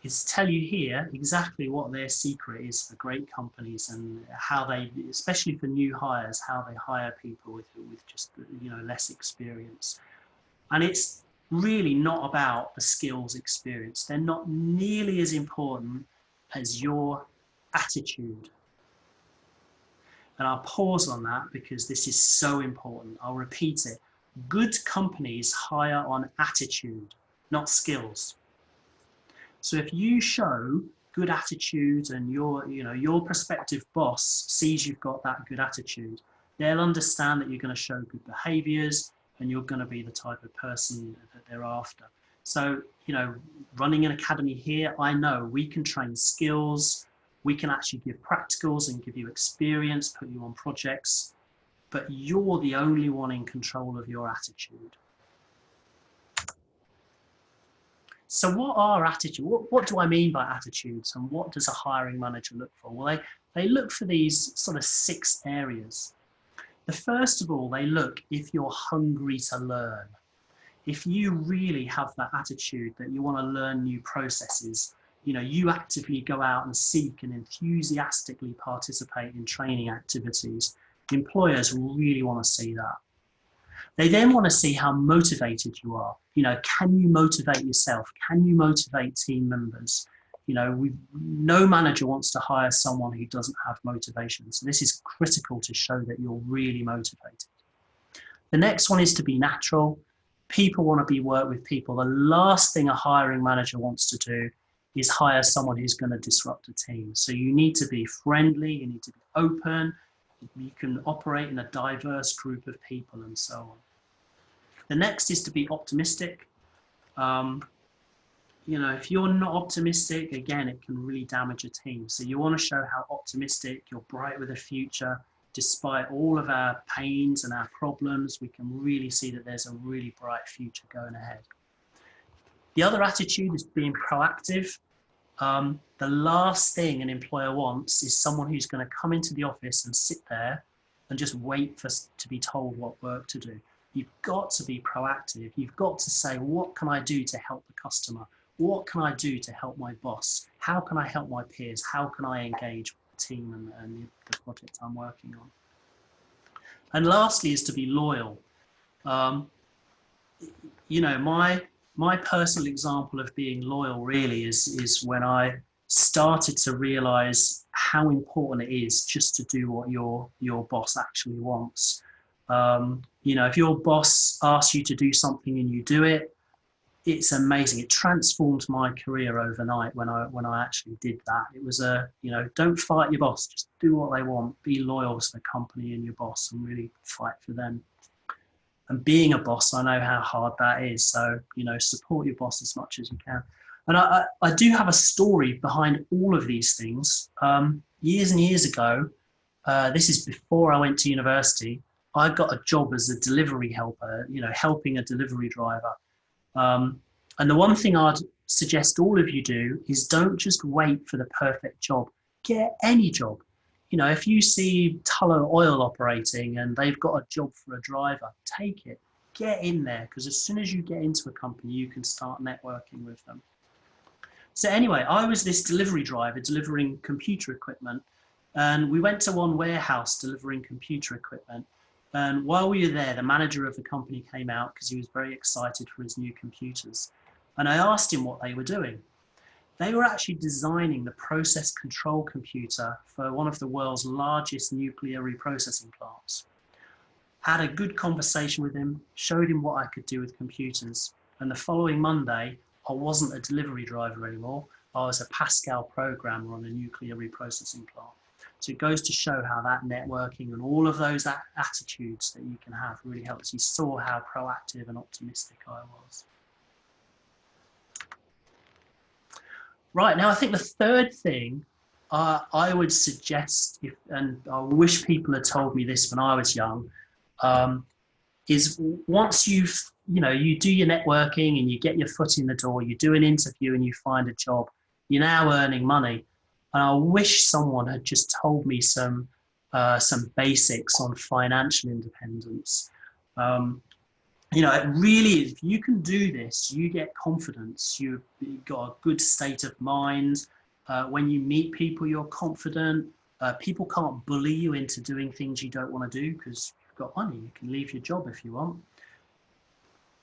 is tell you here exactly what their secret is for great companies and how they, especially for new hires, how they hire people with just, you know, less experience. And it's really not about the skills experience. They're not nearly as important as your attitude. And I'll pause on that because this is so important. I'll repeat it. Good companies hire on attitude, not skills. So if you show good attitude and your prospective boss sees you've got that good attitude, they'll understand that you're going to show good behaviors and you're going to be the type of person that they're after. So, you know, running an academy here, I know we can train skills, we can actually give practicals and give you experience, put you on projects, but you're the only one in control of your attitude. So what are attitudes? What do I mean by attitudes, and what does a hiring manager look for? Well, they look for these sort of 6 areas. The first of all, they look if you're hungry to learn. If you really have that attitude that you want to learn new processes, you know, you actively go out and seek and enthusiastically participate in training activities, employers really want to see that. They then want to see how motivated you are. You know, can you motivate yourself? Can you motivate team members? You know, no manager wants to hire someone who doesn't have motivation. So this is critical to show that you're really motivated. The next one is to be natural. People want to work with people. The last thing a hiring manager wants to do is hire someone who's going to disrupt a team. So you need to be friendly, you need to be open, you can operate in a diverse group of people and so on. The next is to be optimistic. You know, if you're not optimistic, again, it can really damage a team. So you want to show how optimistic, you're bright with a future. Despite all of our pains and our problems, we can really see that there's a really bright future going ahead. The other attitude is being proactive. The last thing an employer wants is someone who's going to come into the office and sit there and just wait to be told what work to do. You've got to be proactive. You've got to say, what can I do to help the customer? What can I do to help my boss? How can I help my peers? How can I engage with the team and the project I'm working on? And lastly is to be loyal. You know, my personal example of being loyal really is when I started to realize how important it is just to do what your boss actually wants. You know, if your boss asks you to do something and you do it, it's amazing. It transformed my career overnight when I actually did that. It was you know, don't fight your boss, just do what they want, be loyal to the company and your boss and really fight for them. And being a boss, I know how hard that is. So, you know, support your boss as much as you can. And I do have a story behind all of these things. Years and years ago, this is before I went to university, I got a job as a delivery helper, you know, helping a delivery driver. And the one thing I'd suggest all of you do is don't just wait for the perfect job. Get any job. You know, if you see Tullow Oil operating and they've got a job for a driver, take it. Get in there, because as soon as you get into a company, you can start networking with them. So anyway, I was this delivery driver delivering computer equipment, and we went to one warehouse delivering computer equipment. And while we were there, the manager of the company came out because he was very excited for his new computers. And I asked him what they were doing. They were actually designing the process control computer for one of the world's largest nuclear reprocessing plants. had a good conversation with him, showed him what I could do with computers. And the following Monday, I wasn't a delivery driver anymore. I was a Pascal programmer on a nuclear reprocessing plant. So it goes to show how that networking and all of those attitudes that you can have really helps. You saw how proactive and optimistic I was. Right, now I think the third thing I would suggest, and I wish people had told me this when I was young, is once you do your networking and you get your foot in the door, you do an interview and you find a job, you're now earning money. And I wish someone had just told me some basics on financial independence. It really, if you can do this, you get confidence, you've got a good state of mind. When you meet people, you're confident. People can't bully you into doing things you don't want to do because you've got money. You can leave your job if you want.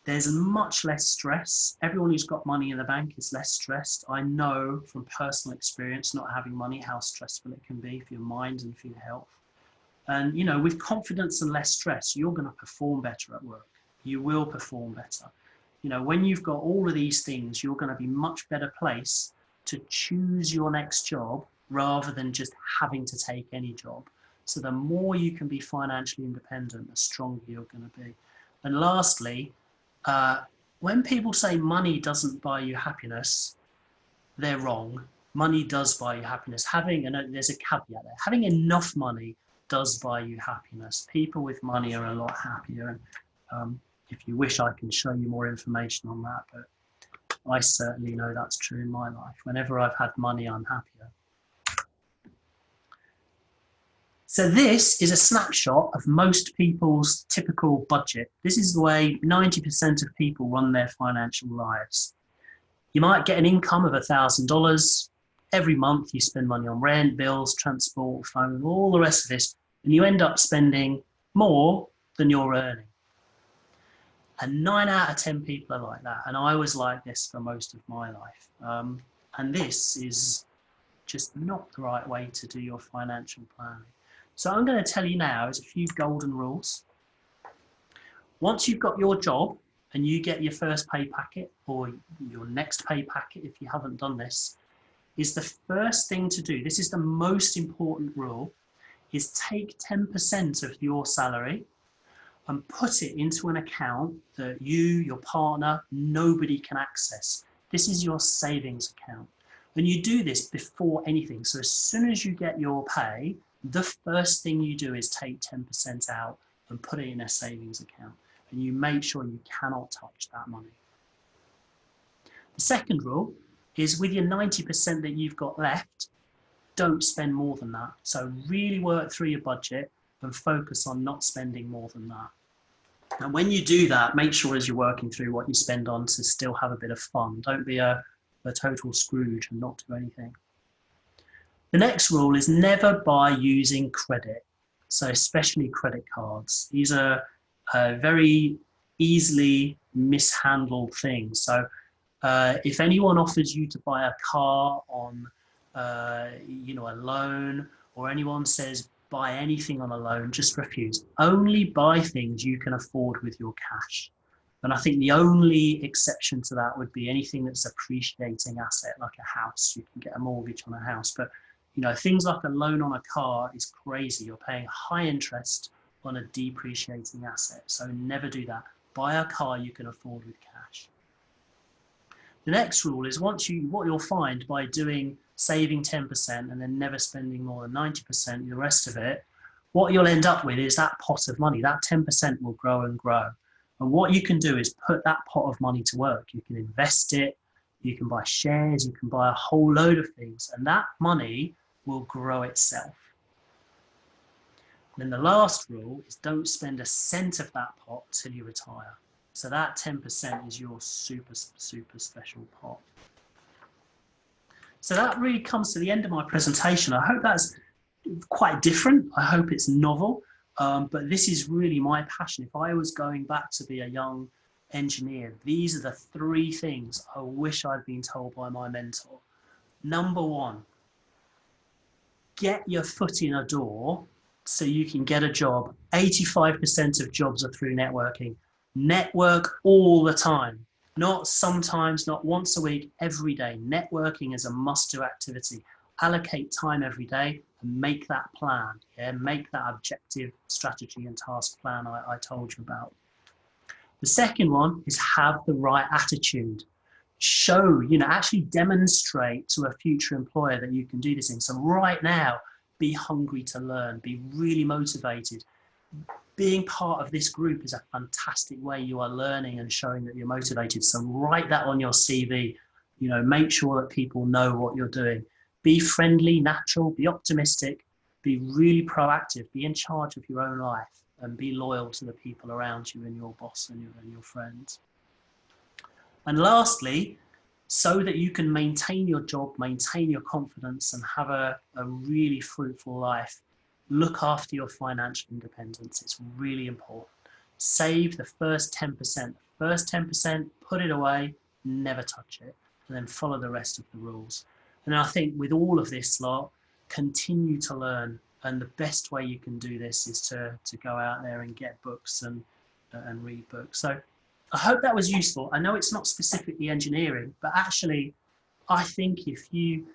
There's much less stress. Everyone who's got money in the bank is less stressed. I know from personal experience, not having money, how stressful it can be for your mind and for your health. And, with confidence and less stress, you're going to perform better at work. You will perform better. When you've got all of these things, you're going to be much better placed to choose your next job rather than just having to take any job. So the more you can be financially independent, the stronger you're going to be. And lastly, when people say money doesn't buy you happiness, they're wrong. Money does buy you happiness. There's a caveat there. Having enough money does buy you happiness. People with money are a lot happier. And if you wish, I can show you more information on that, but I certainly know that's true in my life. Whenever I've had money, I'm happier. So this is a snapshot of most people's typical budget. This is the way 90% of people run their financial lives. You might get an income of $1,000. Every month you spend money on rent, bills, transport, phone, all the rest of this, and you end up spending more than you're earning. And 9 out of 10 people are like that. And I was like this for most of my life. And this is just not the right way to do your financial planning. So I'm going to tell you now is a few golden rules. Once you've got your job and you get your first pay packet or your next pay packet, if you haven't done this, is the first thing to do. This is the most important rule, is take 10% of your salary and put it into an account that you, your partner, nobody can access. This is your savings account. And you do this before anything. So as soon as you get your pay, the first thing you do is take 10% out and put it in a savings account. And you make sure you cannot touch that money. The second rule is with your 90% that you've got left, don't spend more than that. So really work through your budget and focus on not spending more than that. And when you do that, make sure as you're working through what you spend on to still have a bit of fun. Don't be a total Scrooge and not do anything. The next rule is never buy using credit. So especially credit cards. These are very easily mishandled things. So if anyone offers you to buy a car on a loan, or anyone says buy anything on a loan, just refuse. Only buy things you can afford with your cash. And I think the only exception to that would be anything that's appreciating asset, like a house. You can get a mortgage on a house, but things like a loan on a car is crazy. You're paying high interest on a depreciating asset. So never do that. Buy a car you can afford with cash. The next rule is what you'll find by saving 10% and then never spending more than 90%, the rest of it, what you'll end up with is that pot of money. That 10% will grow and grow. And what you can do is put that pot of money to work. You can invest it, you can buy shares, you can buy a whole load of things, and that money will grow itself. And then the last rule is don't spend a cent of that pot till you retire. So that 10% is your super, super special pot. So that really comes to the end of my presentation. I hope that's quite different. I hope it's novel, but this is really my passion. If I was going back to be a young engineer, these are the 3 things I wish I'd been told by my mentor. Number 1, get your foot in a door so you can get a job. 85% of jobs are through networking. Network all the time, not sometimes, not once a week, every day. Networking is a must-do activity. Allocate time every day and make that plan. Yeah, make that objective, strategy, and task plan I told you about. The second one is have the right attitude. Show, actually demonstrate to a future employer that you can do this thing. So right now, be hungry to learn, be really motivated. Being part of this group is a fantastic way you are learning and showing that you're motivated. So write that on your CV, make sure that people know what you're doing. Be friendly, natural, be optimistic, be really proactive, be in charge of your own life, and be loyal to the people around you and your boss and your friends. And lastly, so that you can maintain your job, maintain your confidence, and have a really fruitful life, look after your financial independence. It's really important. Save the first 10%. First 10%, put it away, never touch it, and then follow the rest of the rules. And I think with all of this lot, continue to learn. And the best way you can do this is to go out there and get books and read books. So I hope that was useful. I know it's not specifically engineering, but actually, I think if you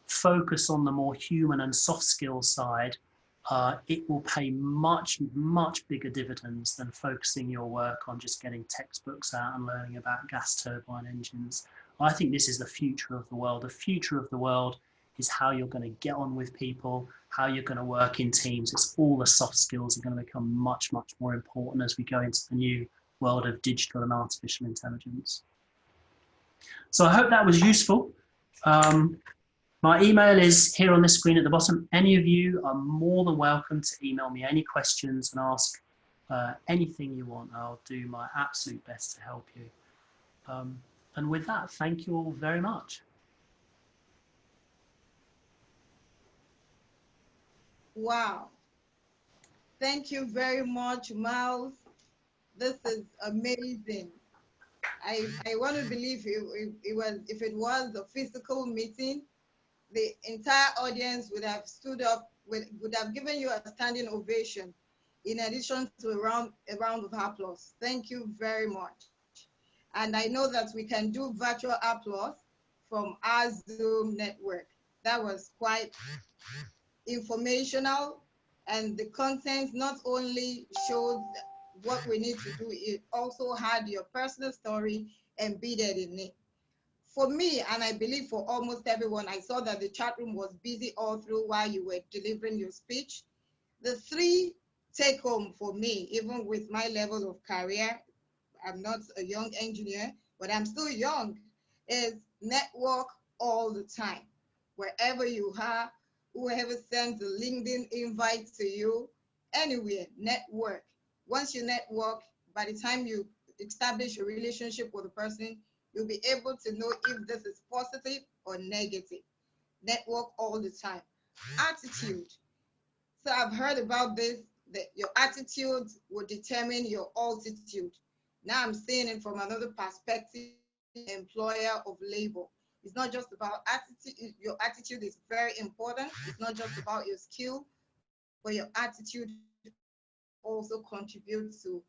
focus on the more human and soft skills side, it will pay much, much bigger dividends than focusing your work on just getting textbooks out and learning about gas turbine engines. I think this is the future of the world. The future of the world is how you're going to get on with people, how you're going to work in teams. It's all the soft skills are going to become much, much more important as we go into the new world of digital and artificial intelligence. So I hope that was useful. My email is here on the screen at the bottom. Any of you are more than welcome to email me any questions and ask anything you want. I'll do my absolute best to help you. And with that, thank you all very much. Wow. Thank you very much, Miles. This is amazing. I want to believe if it was a physical meeting, the entire audience would have stood up, would have given you a standing ovation, in addition to a round of applause. Thank you very much. And I know that we can do virtual applause from our Zoom network. That was quite informational, and the content not only showed what we need to do, it also had your personal story embedded in it. For me, and I believe for almost everyone, I saw that the chat room was busy all through while you were delivering your speech. The three take home for me, even with my level of career, I'm not a young engineer, but I'm still young, is network all the time. Wherever you are, whoever sends a LinkedIn invite to you, anywhere, network. Once you network, by the time you establish a relationship with a person, you'll be able to know if this is positive or negative. Network all the time. Attitude. So I've heard about this, that your attitude will determine your altitude. Now I'm seeing it from another perspective, employer of labor. It's not just about attitude. Your attitude is very important. It's not just about your skill, but your attitude also contributes to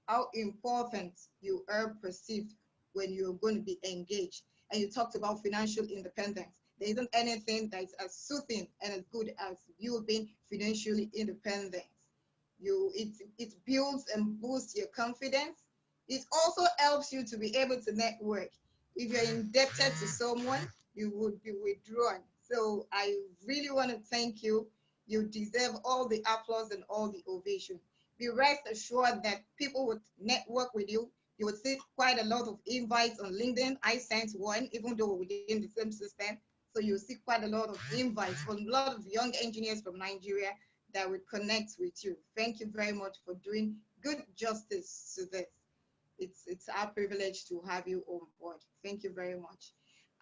how important you are perceived when you're going to be engaged. And you talked about financial independence. There isn't anything that is as soothing and as good as you being financially independent. It builds and boosts your confidence. It also helps you to be able to network. If you're indebted to someone, you would be withdrawn. So I really want to thank you. You deserve all the applause and all the ovation. Be rest assured that people would network with you. You would see quite a lot of invites on LinkedIn. I sent one, even though we're within the same system. So you'll see quite a lot of invites from a lot of young engineers from Nigeria that would connect with you. Thank you very much for doing good justice to this. It's our privilege to have you on board. Thank you very much.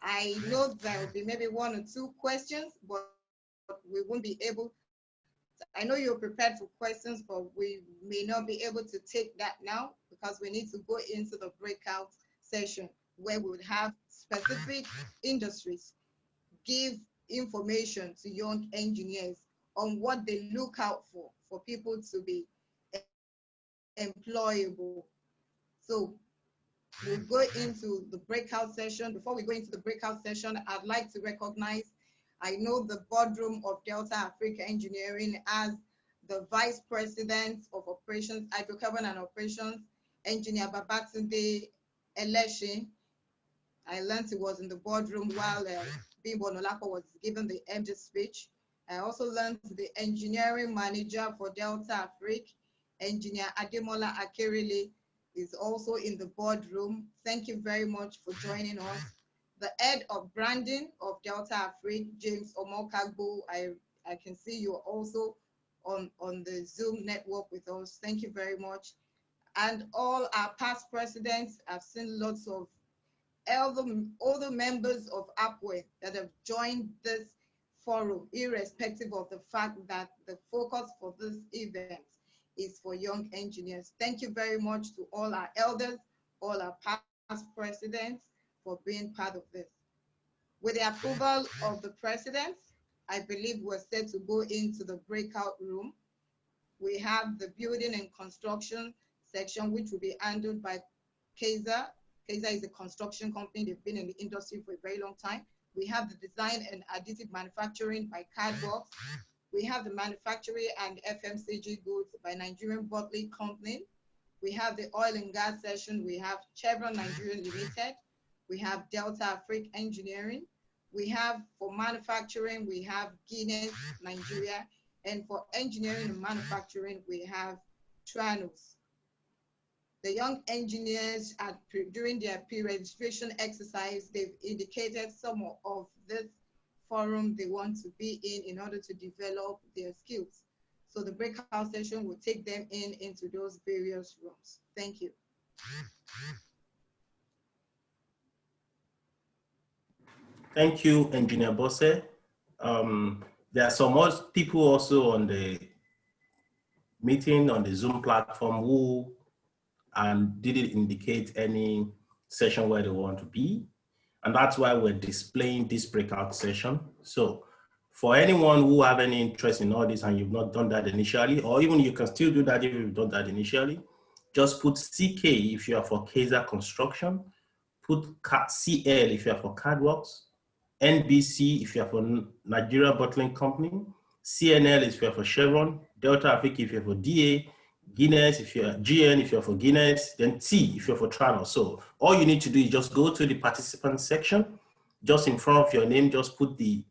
I know there will be maybe one or two questions, but we won't be able to. I know you're prepared for questions, but we may not be able to take that now because we need to go into the breakout session where we would have specific industries give information to young engineers on what they look out for for people to be employable. So we'll go into the breakout session. Before we go into the breakout session, I'd like to recognize, I know the boardroom of Delta Africa Engineering as the Vice President of Operations, Hydrocarbon and Operations, Engineer Babatunde Eleshi. I learned he was in the boardroom while Bimbo Nolapo was giving the MD speech. I also learned the engineering manager for Delta Africa, Engineer Ademola Akerele, is also in the boardroom. Thank you very much for joining us. The head of branding of Delta Africa, James Omokagbo, I can see you are also on the Zoom network with us. Thank you very much. And all our past presidents, I've seen lots of all the members of APWEN that have joined this forum, irrespective of the fact that the focus for this event is for young engineers. Thank you very much to all our elders, all our past presidents for being part of this. With the approval of the president, I believe we're set to go into the breakout room. We have the building and construction section, which will be handled by Kaiser. Kaiser is a construction company. They've been in the industry for a very long time. We have the design and additive manufacturing by Cardbox. We have the manufacturing and FMCG goods by Nigerian Bottling Company. We have the oil and gas section. We have Chevron Nigerian Limited. We have Delta Africa Engineering. We have for manufacturing, we have Guinness Nigeria. And for engineering and manufacturing, we have Tranos. The young engineers during their pre-registration exercise, they've indicated some of this forum they want to be in order to develop their skills. So the breakout session will take them into those various rooms. Thank you. Thank you, Engineer Bosse. There are some more people also on the meeting on the Zoom platform who didn't indicate any session where they want to be. And that's why we're displaying this breakout session. So for anyone who have any interest in all this and you've not done that initially, or even you can still do that if you've done that initially, just put CK if you are for Kaiser Construction, put CL if you are for Cardworks, NBC if you are for Nigeria Bottling Company, CNL if you are for Chevron, Delta Africa if you are for DA, Guinness if you're GN if you're for Guinness, then T if you're for Travel. So all you need to do is just go to the participant section, just in front of your name, just put the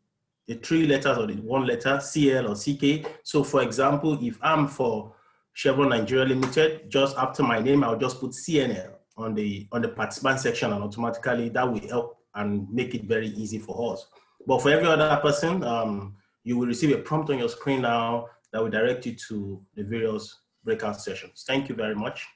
3 letters or the 1 letter, CL or CK. So for example, if I'm for Chevron Nigeria Limited, just after my name, I'll just put CNL on the participant section, and automatically that will help and make it very easy for us. But for every other person, you will receive a prompt on your screen now that will direct you to the various breakout sessions. Thank you very much.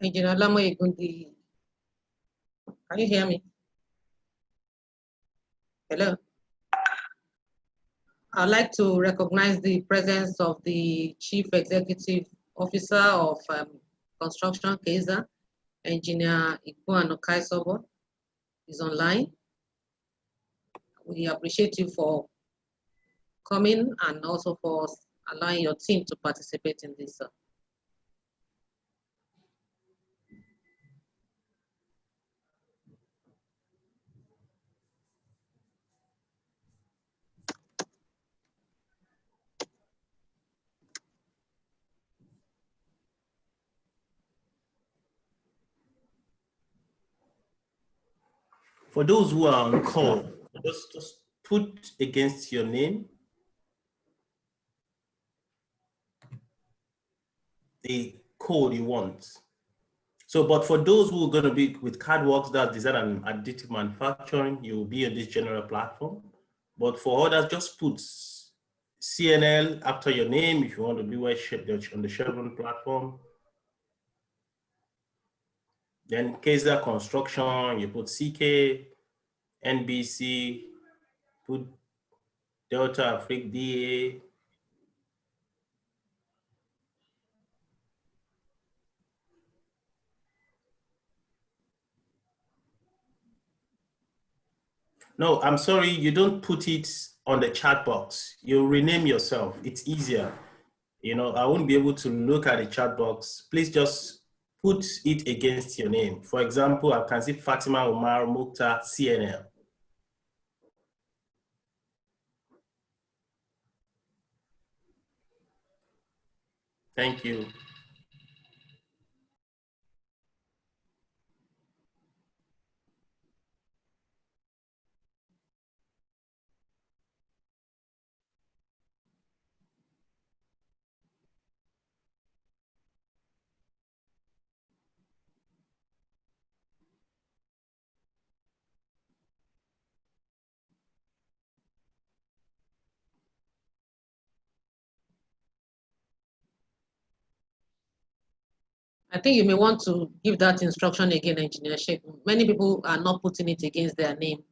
Engineer Lamo Igundi, can you hear me? Hello. I'd like to recognize the presence of the Chief Executive Officer of Construction Kaiser, Engineer Ikuano Kaisobo, is online. We appreciate you for coming and also for allowing your team to participate in this. For those who are on call, just put against your name the code you want. So, but for those who are going to be with CADWorks, that's design and additive manufacturing, you will be on this general platform. But for others, just put CNL after your name if you want to be on the Chevron platform. Then Kaiser Construction, you put CK, NBC, put Delta Afrique DA. No, I'm sorry, you don't put it on the chat box. You rename yourself. It's easier. You know, I won't be able to look at the chat box. Please just put it against your name. For example, I can see Fatima Omar Mukhtar CNL. Thank you. I think you may want to give that instruction again, Engineer Sheikh. Many people are not putting it against their name.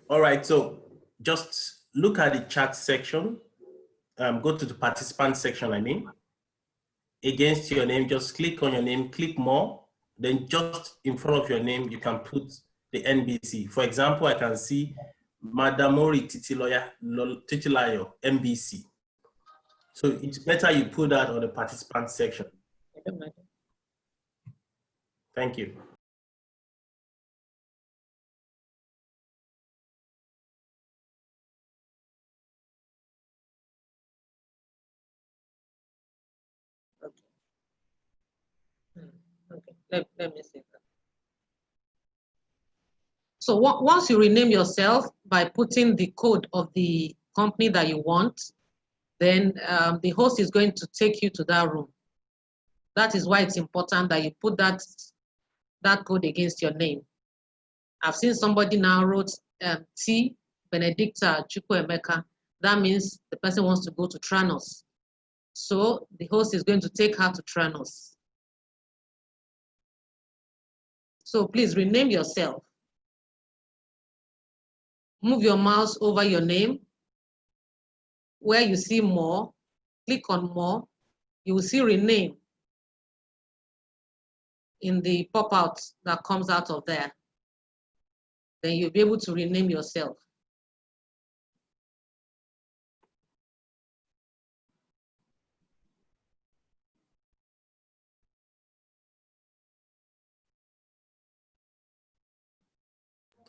All right, so just look at the chat section. Go to the participant section, against your name, just click on your name, click more, then just in front of your name, you can put the NBC. For example, I can see Madamori Titilayo, NBC. So it's better you put that on the participant section. Thank you. Okay, let me see that. So once you rename yourself by putting the code of the company that you want, then the host is going to take you to that room. That is why it's important that you put that code against your name. I've seen somebody now wrote T Benedicta Chukwuemeka. That means the person wants to go to Tranos. So the host is going to take her to Tranos. So please rename yourself. Move your mouse over your name. Where you see more, click on more. You will see rename in the pop-out that comes out of there. Then you'll be able to rename yourself.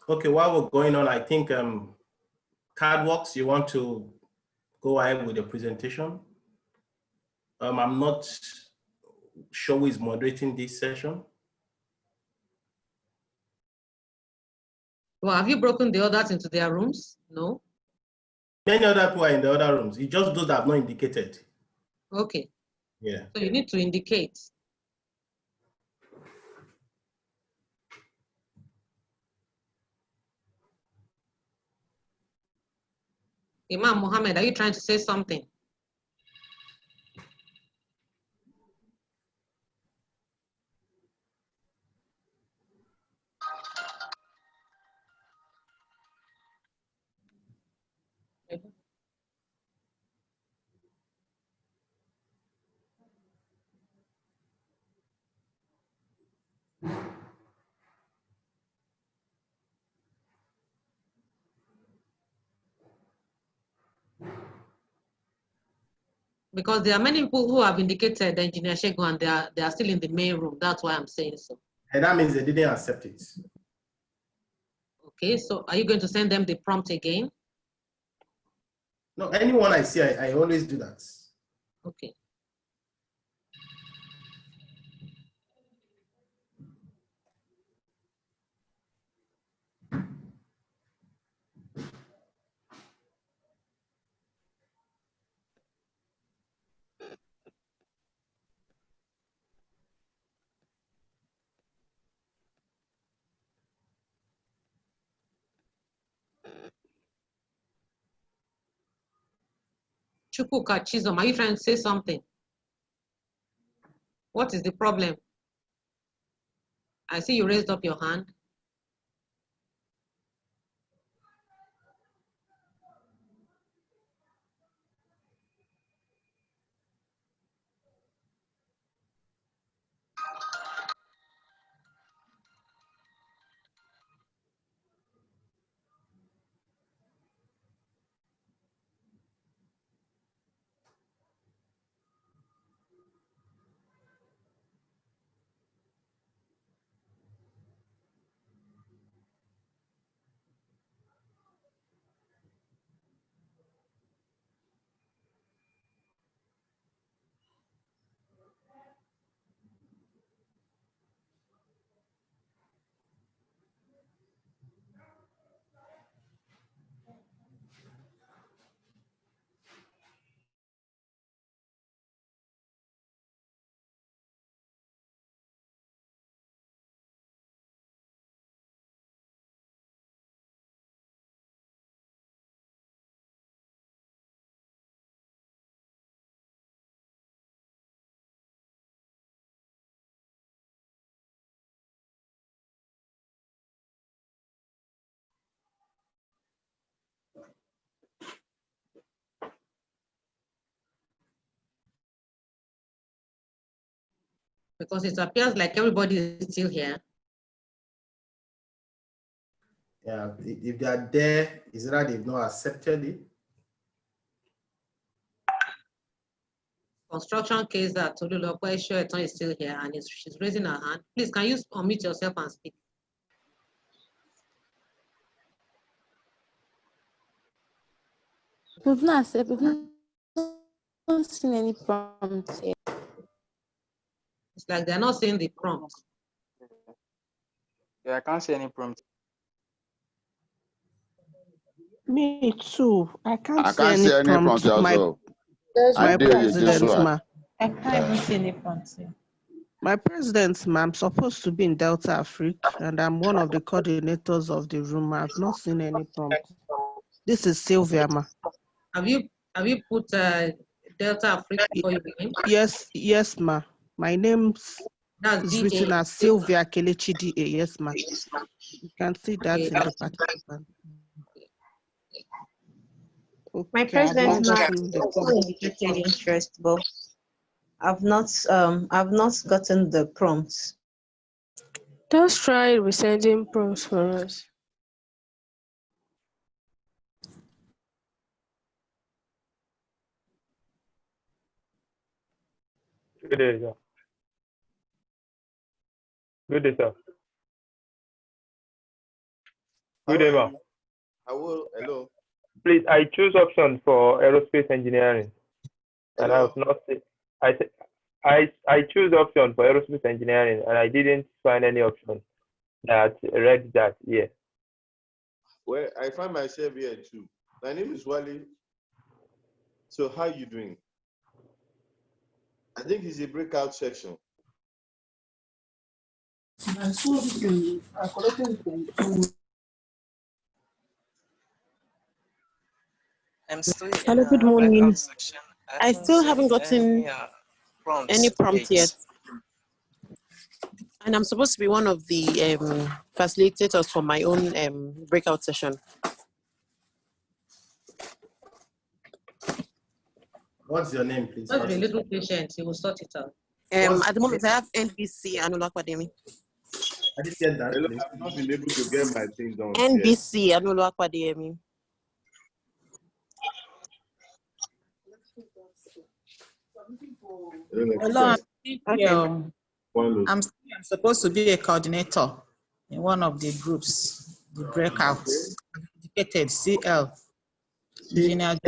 Okay, while we're going on, I think CADWorks, you want to go ahead with the presentation. I'm not sure who is moderating this session. Well, have you broken the others into their rooms? No? Many other people are in the other rooms. It's just those that have not indicated. Okay. Yeah. So you need to indicate. Imam Mohammed, are you trying to say something? Because there are many people who have indicated Engineer Shego and they are still in the main room. That's why I'm saying so. And that means they didn't accept it. Okay, so are you going to send them the prompt again? No, anyone I see, I always do that. Okay. Chukwuka Chizom, are you trying to say something? What is the problem? I see you raised up your hand. Because it appears like everybody is still here. Yeah, if they are there, is that they've not accepted it? Construction case that Tolulope Shoeton is still here and she's raising her hand. Please, can you unmute yourself and speak? We've not seen any prompts yet. It's like they're not seeing the prompt. Yeah, I can't see any prompt. Me too. I can't see see any prompt my also. my president, ma. I can't even see any prompts yet. My president, ma, I'm supposed to be in Delta Africa, and I'm one of the coordinators of the room. I've not seen any prompt. This is Sylvia, ma. Have you put Delta Africa before you begin? Yes, ma. My name's is written as Sylvia Kelechi DA. Yes, ma. You can see that in the participant. Okay, My president, I've indicated interest, but I've not gotten the prompts. Just try resending prompts for us. Good day, sir. Good day, sir. Good day, ma'am. Hello. Please, I choose option for aerospace engineering, and I have not. I choose option for aerospace engineering, and I didn't find any option that read that. Yeah. Well, I find myself here too. My name is Wally. So how are you doing? I think it's a breakout section. Hello, good morning. I still haven't gotten any prompt yet. And I'm supposed to be one of the facilitators for my own breakout session. What's your name, please? Just be a little patient, you will sort it out. At the moment, I have NBC Annual Academy. I didn't get that. Hello, I've not been able to get my thing done. NBC Annual Academy. Hello, I'm supposed to be a coordinator in one of the groups, the breakouts. Indicated CL. CL.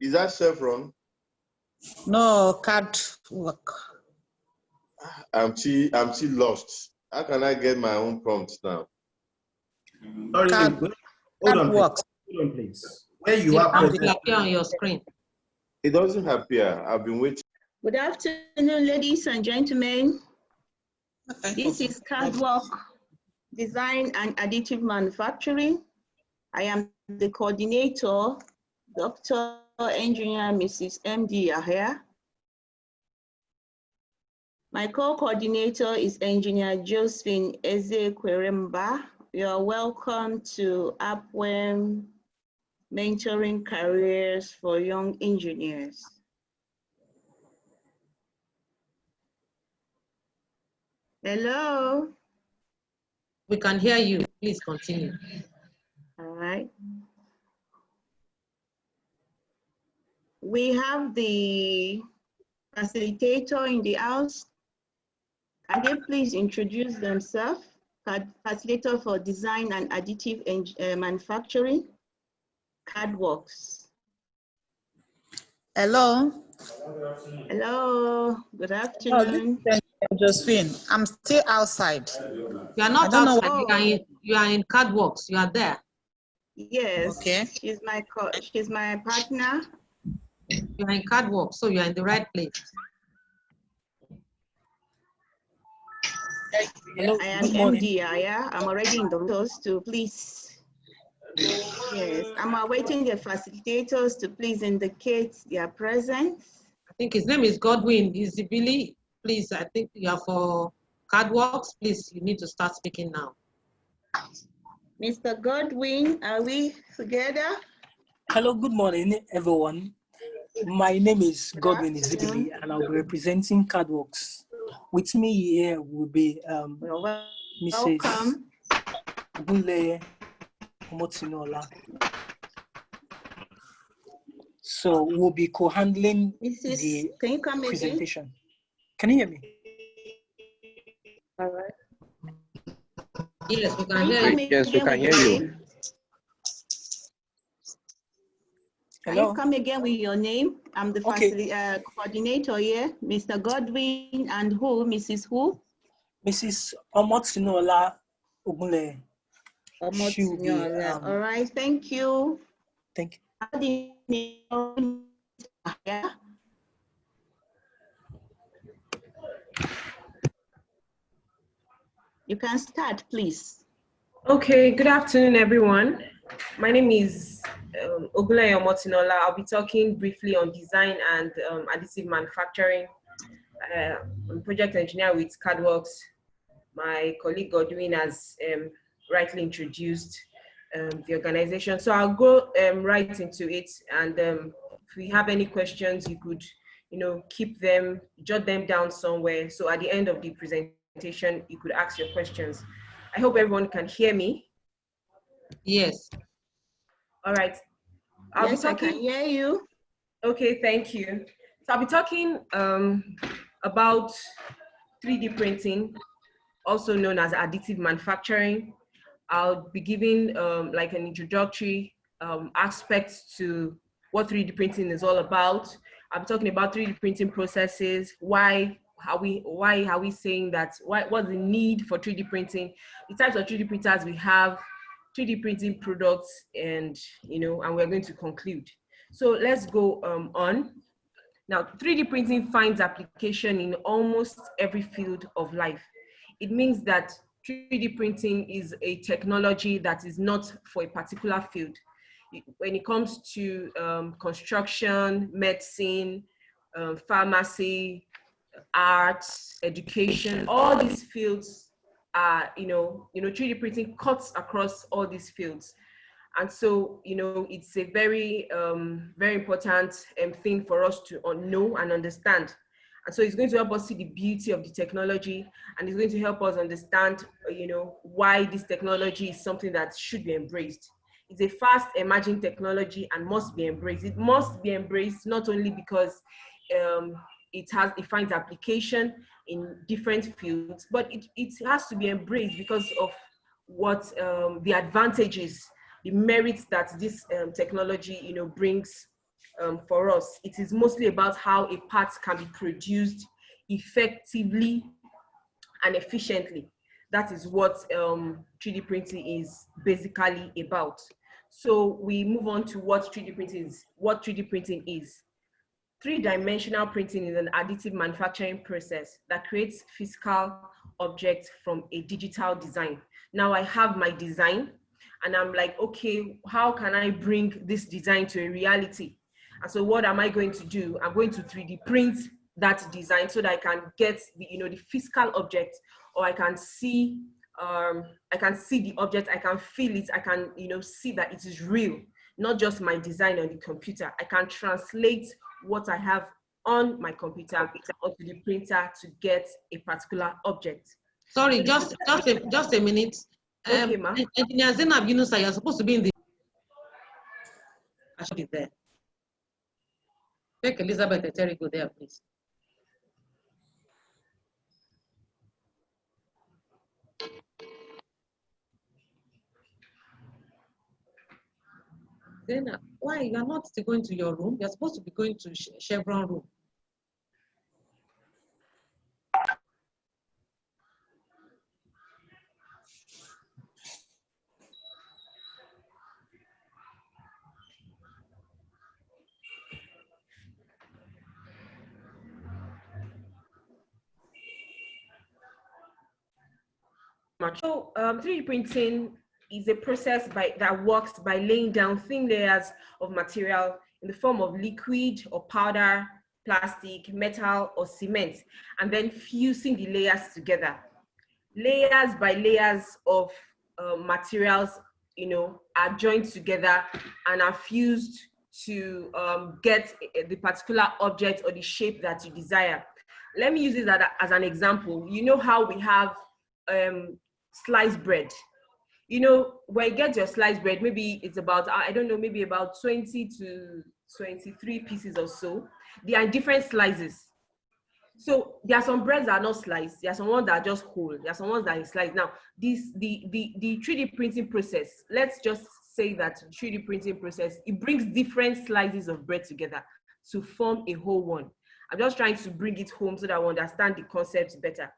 Is that Chevron? No, card work. I'm still lost. How can I get my own prompts now? Card Hold on, please. Where you are present, will appear on your screen. It doesn't appear. I've been waiting. Good afternoon, ladies and gentlemen. This is card work, design and additive manufacturing. I am the coordinator Dr. Engineer Mrs. MD Yahya. My co-coordinator is Engineer Josephine Eze-Kweremba. You are welcome to APWEN Mentoring Careers for Young Engineers. Hello. We can hear you. Please continue. All right. We have the facilitator in the house. Can they please introduce themselves? Facilitator for Design and Additive Manufacturing, CADWorks. Hello. Hello, good Oh, afternoon. this is Josephine. I'm still outside. You are not outside, you are in CADWorks, you are there. Yes, okay. She's my partner. You are in CADWorks, so you are in the right place. Hello, I am MD, yeah. I'm already in the house to please. Yes, I'm awaiting the facilitators to please indicate their presence. I think his name is Godwin Izibili. Please, I think you are for CADWorks. Please, you need to start speaking now. Mr. Godwin, are we together? Hello, good morning, everyone. My name is Godwin Izibili, and I'll be representing CADWorks. With me here will be Mrs. Bunle Omotinola. So we'll be co-handling the presentation. Again? Can you hear me? All right. Yes, we can hear you. Yes, we can hear you. Can you come again with your name? I'm the coordinator here. Mr. Godwin and who? Mrs. who? Mrs. Omotinola Ogunle. All right, thank you. Thank you. You can start, please. Okay, good afternoon, everyone. My name is Ogunle Omotinola. I'll be talking briefly on design and additive manufacturing. I'm a project engineer with CADWorks. My colleague Godwin has rightly introduced the organization. So I'll go right into it. And if we have any questions, you could, keep them, jot them down somewhere. So at the end of the presentation, you could ask your questions. I hope everyone can hear me. Yes. All right. Yes, I can hear you. Okay, thank you. So I'll be talking about 3D printing, also known as additive manufacturing. I'll be giving like an introductory aspect to what 3D printing is all about. I'll be talking about 3D printing processes, why are we saying that, what's the need for 3D printing, the types of 3D printers we have, 3D printing products, and and we're going to conclude. So let's go on. Now, 3D printing finds application in almost every field of life. It means that 3D printing is a technology that is not for a particular field. When it comes to construction, medicine, pharmacy, arts, education, all these fields are, 3D printing cuts across all these fields. And so, it's a very, very important thing for us to know and understand. And so it's going to help us see the beauty of the technology, and it's going to help us understand, why this technology is something that should be embraced. It's a fast emerging technology and must be embraced. It must be embraced not only because it finds application in different fields, but it has to be embraced because of what the advantages, the merits that this technology brings for us. It is mostly about how a part can be produced effectively and efficiently. That is what 3D printing is basically about. So we move on to what 3D printing is. What 3D printing is. Three-dimensional printing is an additive manufacturing process that creates physical objects from a digital design. Now I have my design, and I'm like, okay, how can I bring this design to a reality? And so what am I going to do? I'm going to 3D print that design so that I can get the, the physical object, or I can see the object, I can feel it, I can, see that it is real, not just my design on the computer. I can translate what I have on my computer onto the printer to get a particular object. Sorry, just a minute. Okay, ma'am. Engineer Zainab Yunusa, you're supposed to be in the. I should be there. Take Elizabeth Eterigo there, please. Zainab, why you are not going to your room? You're supposed to be going to Chevron room. So 3D printing is a process that works by laying down thin layers of material in the form of liquid or powder, plastic, metal, or cement, and then fusing the layers together. Layers by layers of materials, are joined together and are fused to get the particular object or the shape that you desire. Let me use this as an example. You know how we have sliced bread. When you get your sliced bread, maybe it's about, I don't know, maybe about 20 to 23 pieces or so. They are different slices. So there are some breads that are not sliced. There are some ones that are just whole. There are some ones that are sliced. Now, the 3D printing process, let's just say that 3D printing process, it brings different slices of bread together to form a whole one. I'm just trying to bring it home so that I understand the concept better.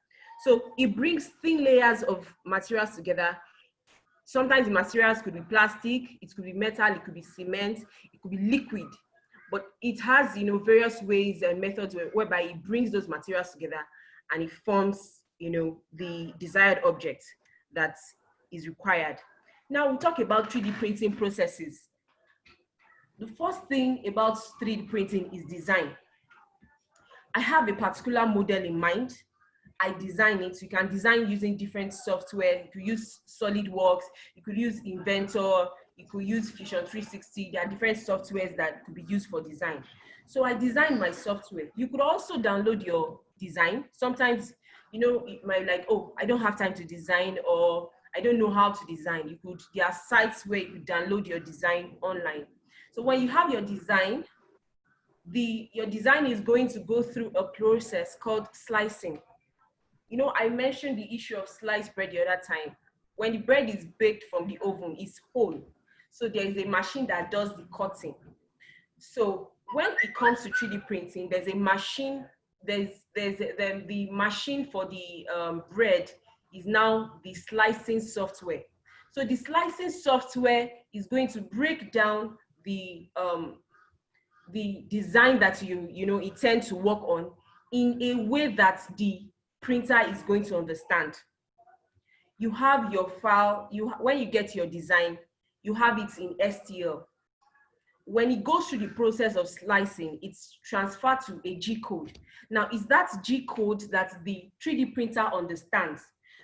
So it brings thin layers of materials together. Sometimes the materials could be plastic, it could be metal, it could be cement, it could be liquid. But it has, various ways and methods whereby it brings those materials together and it forms, the desired object that is required. Now we talk about 3D printing processes. The first thing about 3D printing is design. I have a particular model in mind. I design it. You can design using different software. You could use SolidWorks, you could use Inventor, you could use Fusion 360. There are different softwares that could be used for design. So I designed my software. You could also download your design. Sometimes, it might like, oh, I don't have time to design, or I don't know how to design. There are sites where you could download your design online. So when you have your design, your design is going to go through a process called slicing. I mentioned the issue of sliced bread the other time. When the bread is baked from the oven, it's whole. So there is a machine that does the cutting. So when it comes to 3D printing, there's a machine, the machine for the bread is now the slicing software. So the slicing software is going to break down the design that you intend to work on in a way that the printer is going to understand. You have your file, when you get your design, you have it in STL. When it goes through the process of slicing, it's transferred to a G code. Now, it's that G code that the 3D printer understands.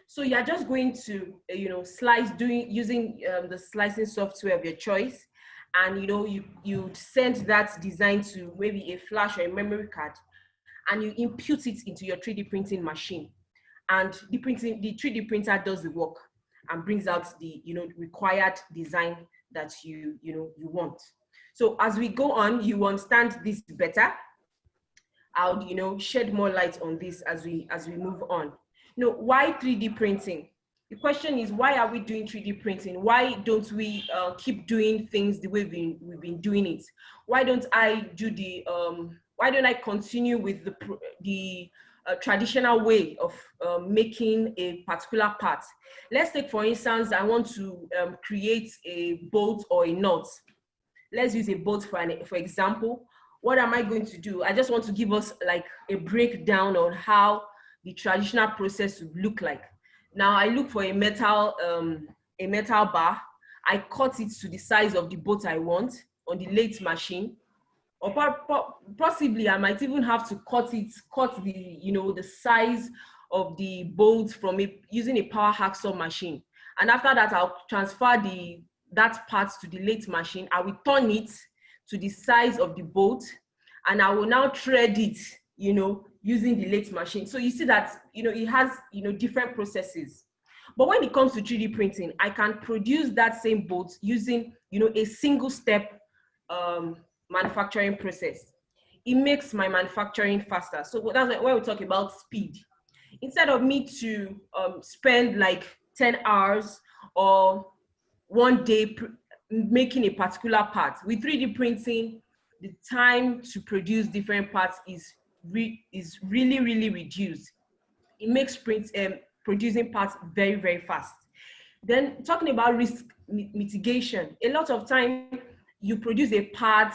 So you're just going to, slice using the slicing software of your choice. And, you send that design to maybe a flash or a memory card, and you input it into your 3D printing machine. And the 3D printer does the work and brings out the required design that you want. So as we go on, you understand this better. I'll shed more light on this as we move on. Why 3D printing? The question is, why are we doing 3D printing? Why don't we keep doing things the way we've been doing it? Why don't I do why don't I continue with the traditional way of making a particular part? Let's take, for instance, I want to create a bolt or a knot. Let's use a bolt for example. What am I going to do? I just want to give us like a breakdown on how the traditional process would look like. Now I look for a metal bar. I cut it to the size of the boat I want on the lathe machine, or possibly I might even have to cut the, the size of the bolt from using a power hacksaw machine. And after that, I'll transfer that part to the lathe machine. I will turn it to the size of the bolt, and I will now thread it, using the lathe machine. So you see that, it has, different processes. But when it comes to 3D printing, I can produce that same bolt using, a single step manufacturing process. It makes my manufacturing faster. So that's when we talk about speed. Instead of me to spend like 10 hours or 1 day making a particular part, with 3D printing, the time to produce different parts is really, really reduced. It makes producing parts very, very fast. Then talking about risk mitigation, a lot of time you produce a part,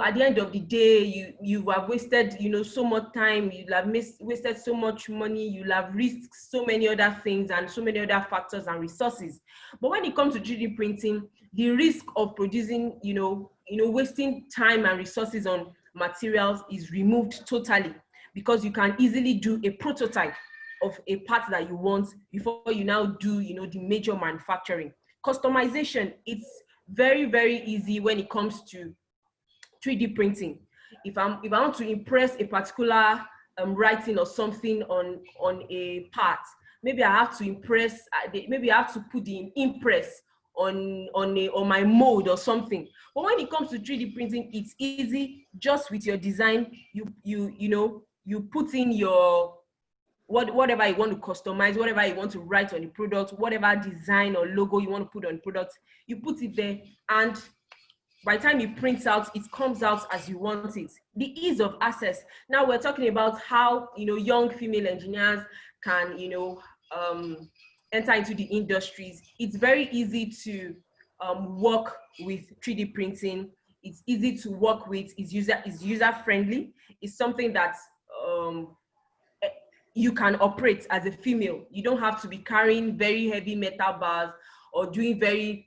at the end of the day, you have wasted, so much time, you'll have wasted so much money, you'll have risked so many other things and so many other factors and resources. But when it comes to 3D printing, the risk of producing, wasting time and resources on materials is removed totally, because you can easily do a prototype of a part that you want before you now do, the major manufacturing. Customization, it's very, very easy when it comes to 3D printing. If I want to impress a particular writing or something on a part, maybe I have to impress, maybe I have to put the impress on my mold or something. But when it comes to 3D printing, it's easy. Just with your design, you put in your whatever you want to customize, whatever you want to write on the product, whatever design or logo you want to put on the product, you put it there, and by the time it prints out, it comes out as you want it. The ease of access. Now we're talking about how, young female engineers can, enter into the industries. It's very easy to work with 3D printing. It's easy to work with. It's user friendly. It's something that you can operate as a female. You don't have to be carrying very heavy metal bars or doing very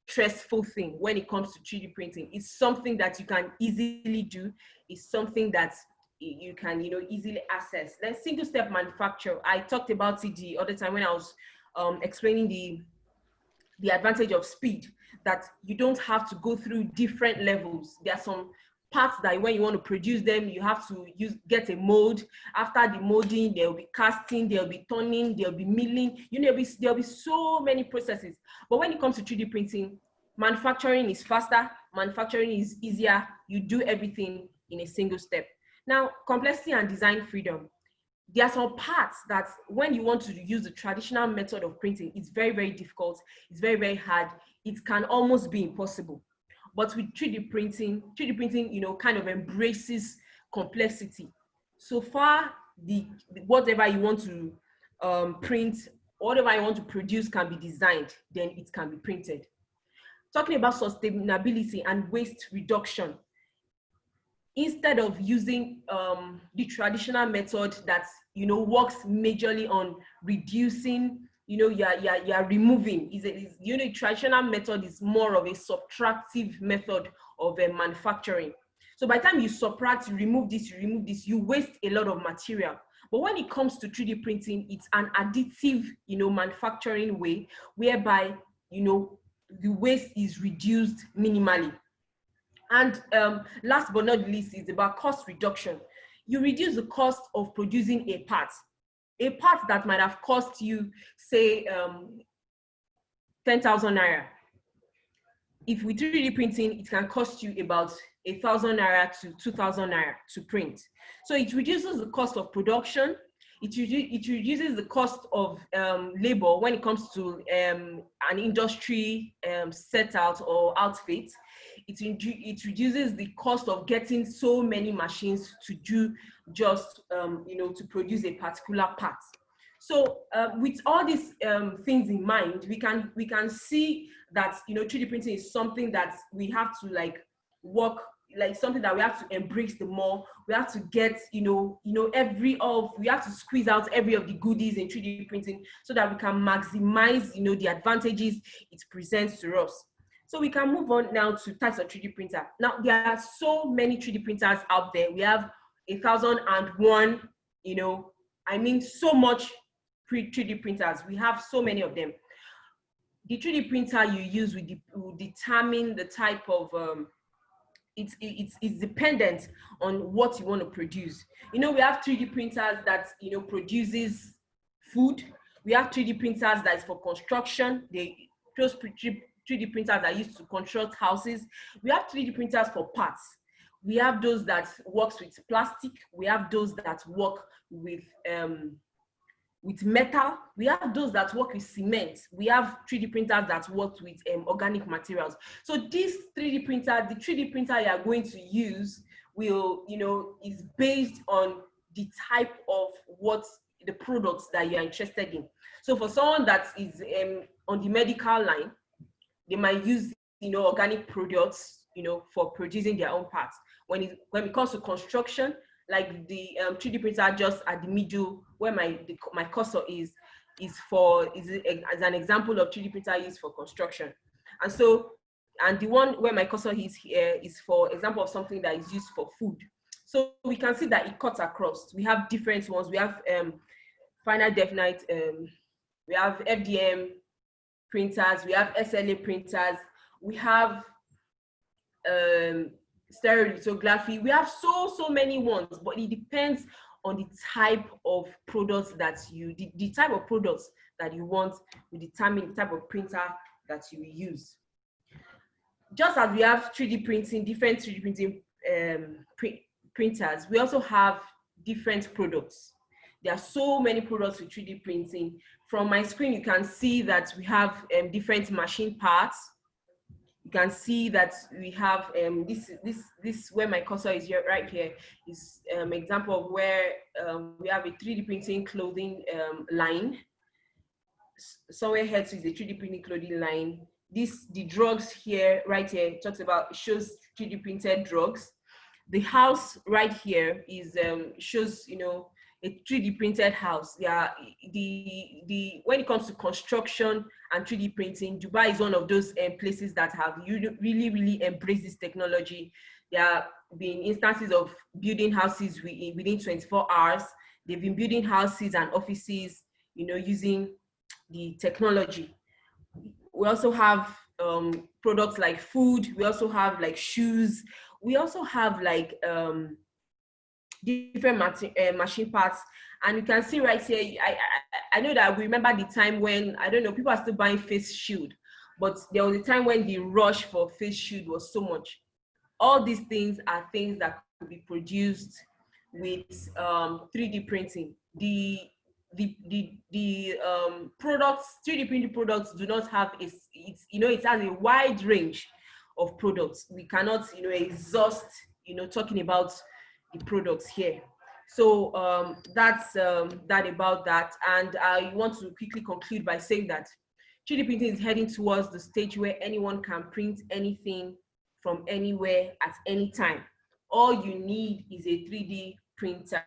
stressful thing when it comes to 3D printing. It's something that you can easily do. It's something that you can, easily access. Then single step manufacture. I talked about it the other time when I was explaining the advantage of speed, that you don't have to go through different levels. There are some parts that when you want to produce them, you have to get a mold. After the molding, there'll be casting, there'll be turning, there'll be milling. There'll be so many processes. But when it comes to 3D printing, manufacturing is faster, manufacturing is easier. You do everything in a single step. Now, complexity and design freedom. There are some parts that when you want to use the traditional method of printing, it's very, very difficult. It's very, very hard. It can almost be impossible. But with 3D printing, kind of embraces complexity. So far, whatever you want to print, whatever you want to produce can be designed, then it can be printed. Talking about sustainability and waste reduction. Instead of using the traditional method that works majorly on reducing, you're removing. Traditional method is more of a subtractive method of manufacturing. So by the time you subtract, you remove this, you waste a lot of material. But when it comes to 3D printing, it's an additive, manufacturing way whereby, the waste is reduced minimally. And last but not least is about cost reduction. You reduce the cost of producing a part that might have cost you, say, 10,000 naira. If with 3D printing, it can cost you about 1,000 naira to 2,000 naira to print. So it reduces the cost of production. It reduces the cost of labor when it comes to an industry set out or outfit. It reduces the cost of getting so many machines to do just, to produce a particular part. So with all these things in mind, we can see that 3D printing is something that we have to work like something that we have to embrace the more. We have to get, we have to squeeze out every of the goodies in 3D printing so that we can maximize, the advantages it presents to us. So we can move on now to types of 3D printer. Now, there are so many 3D printers out there. We have 1,001, so much 3D printers. We have so many of them. The 3D printer you use will determine the type of, it's dependent on what you want to produce. We have 3D printers that, produces food. We have 3D printers that is for construction. Those 3D printers are used to construct houses. We have 3D printers for parts. We have those that works with plastic. We have those that work with metal. We have those that work with cement. We have 3D printers that work with organic materials. So this 3D printer, the 3D printer you are going to use will, is based on the type of the products that you are interested in. So for someone that is on the medical line, they might use, organic products, for producing their own parts. When it comes to construction, like the 3D printer just at the middle where my cursor is as an example of 3D printer used for construction. And the one where my cursor is here is for example of something that is used for food. So we can see that it cuts across. We have different ones. We have finite definite, we have FDM printers, we have SLA printers, we have stereolithography. We have so many ones, but it depends on the type of products that the type of products that you want will determine the type of printer that you use. Just as we have 3D printing, different 3D printing printers, we also have different products. There are so many products with 3D printing. From my screen, you can see that we have different machine parts. You can see that we have this where my cursor is here, right here, is example of where we have a 3D printing clothing line. Somewhere here too is a 3D printing clothing line. The drugs here, right here, shows 3D printed drugs. The house right here is shows a 3D printed house. Yeah, when it comes to construction and 3D printing, Dubai is one of those places that have really embraced this technology. There have been instances of building houses within 24 hours. They've been building houses and offices, using the technology. We also have products like food. We also have like shoes. We also have like different machine parts. And you can see right here, I know that we remember the time when, I don't know, people are still buying face shield, but there was a time when the rush for face shield was so much. All these things are things that could be produced with 3D printing. The products, 3D printing products do not have it has a wide range of products. We cannot, exhaust, talking about the products here. So that's that about that. And I want to quickly conclude by saying that 3D printing is heading towards the stage where anyone can print anything from anywhere at any time. All you need is a 3D printer.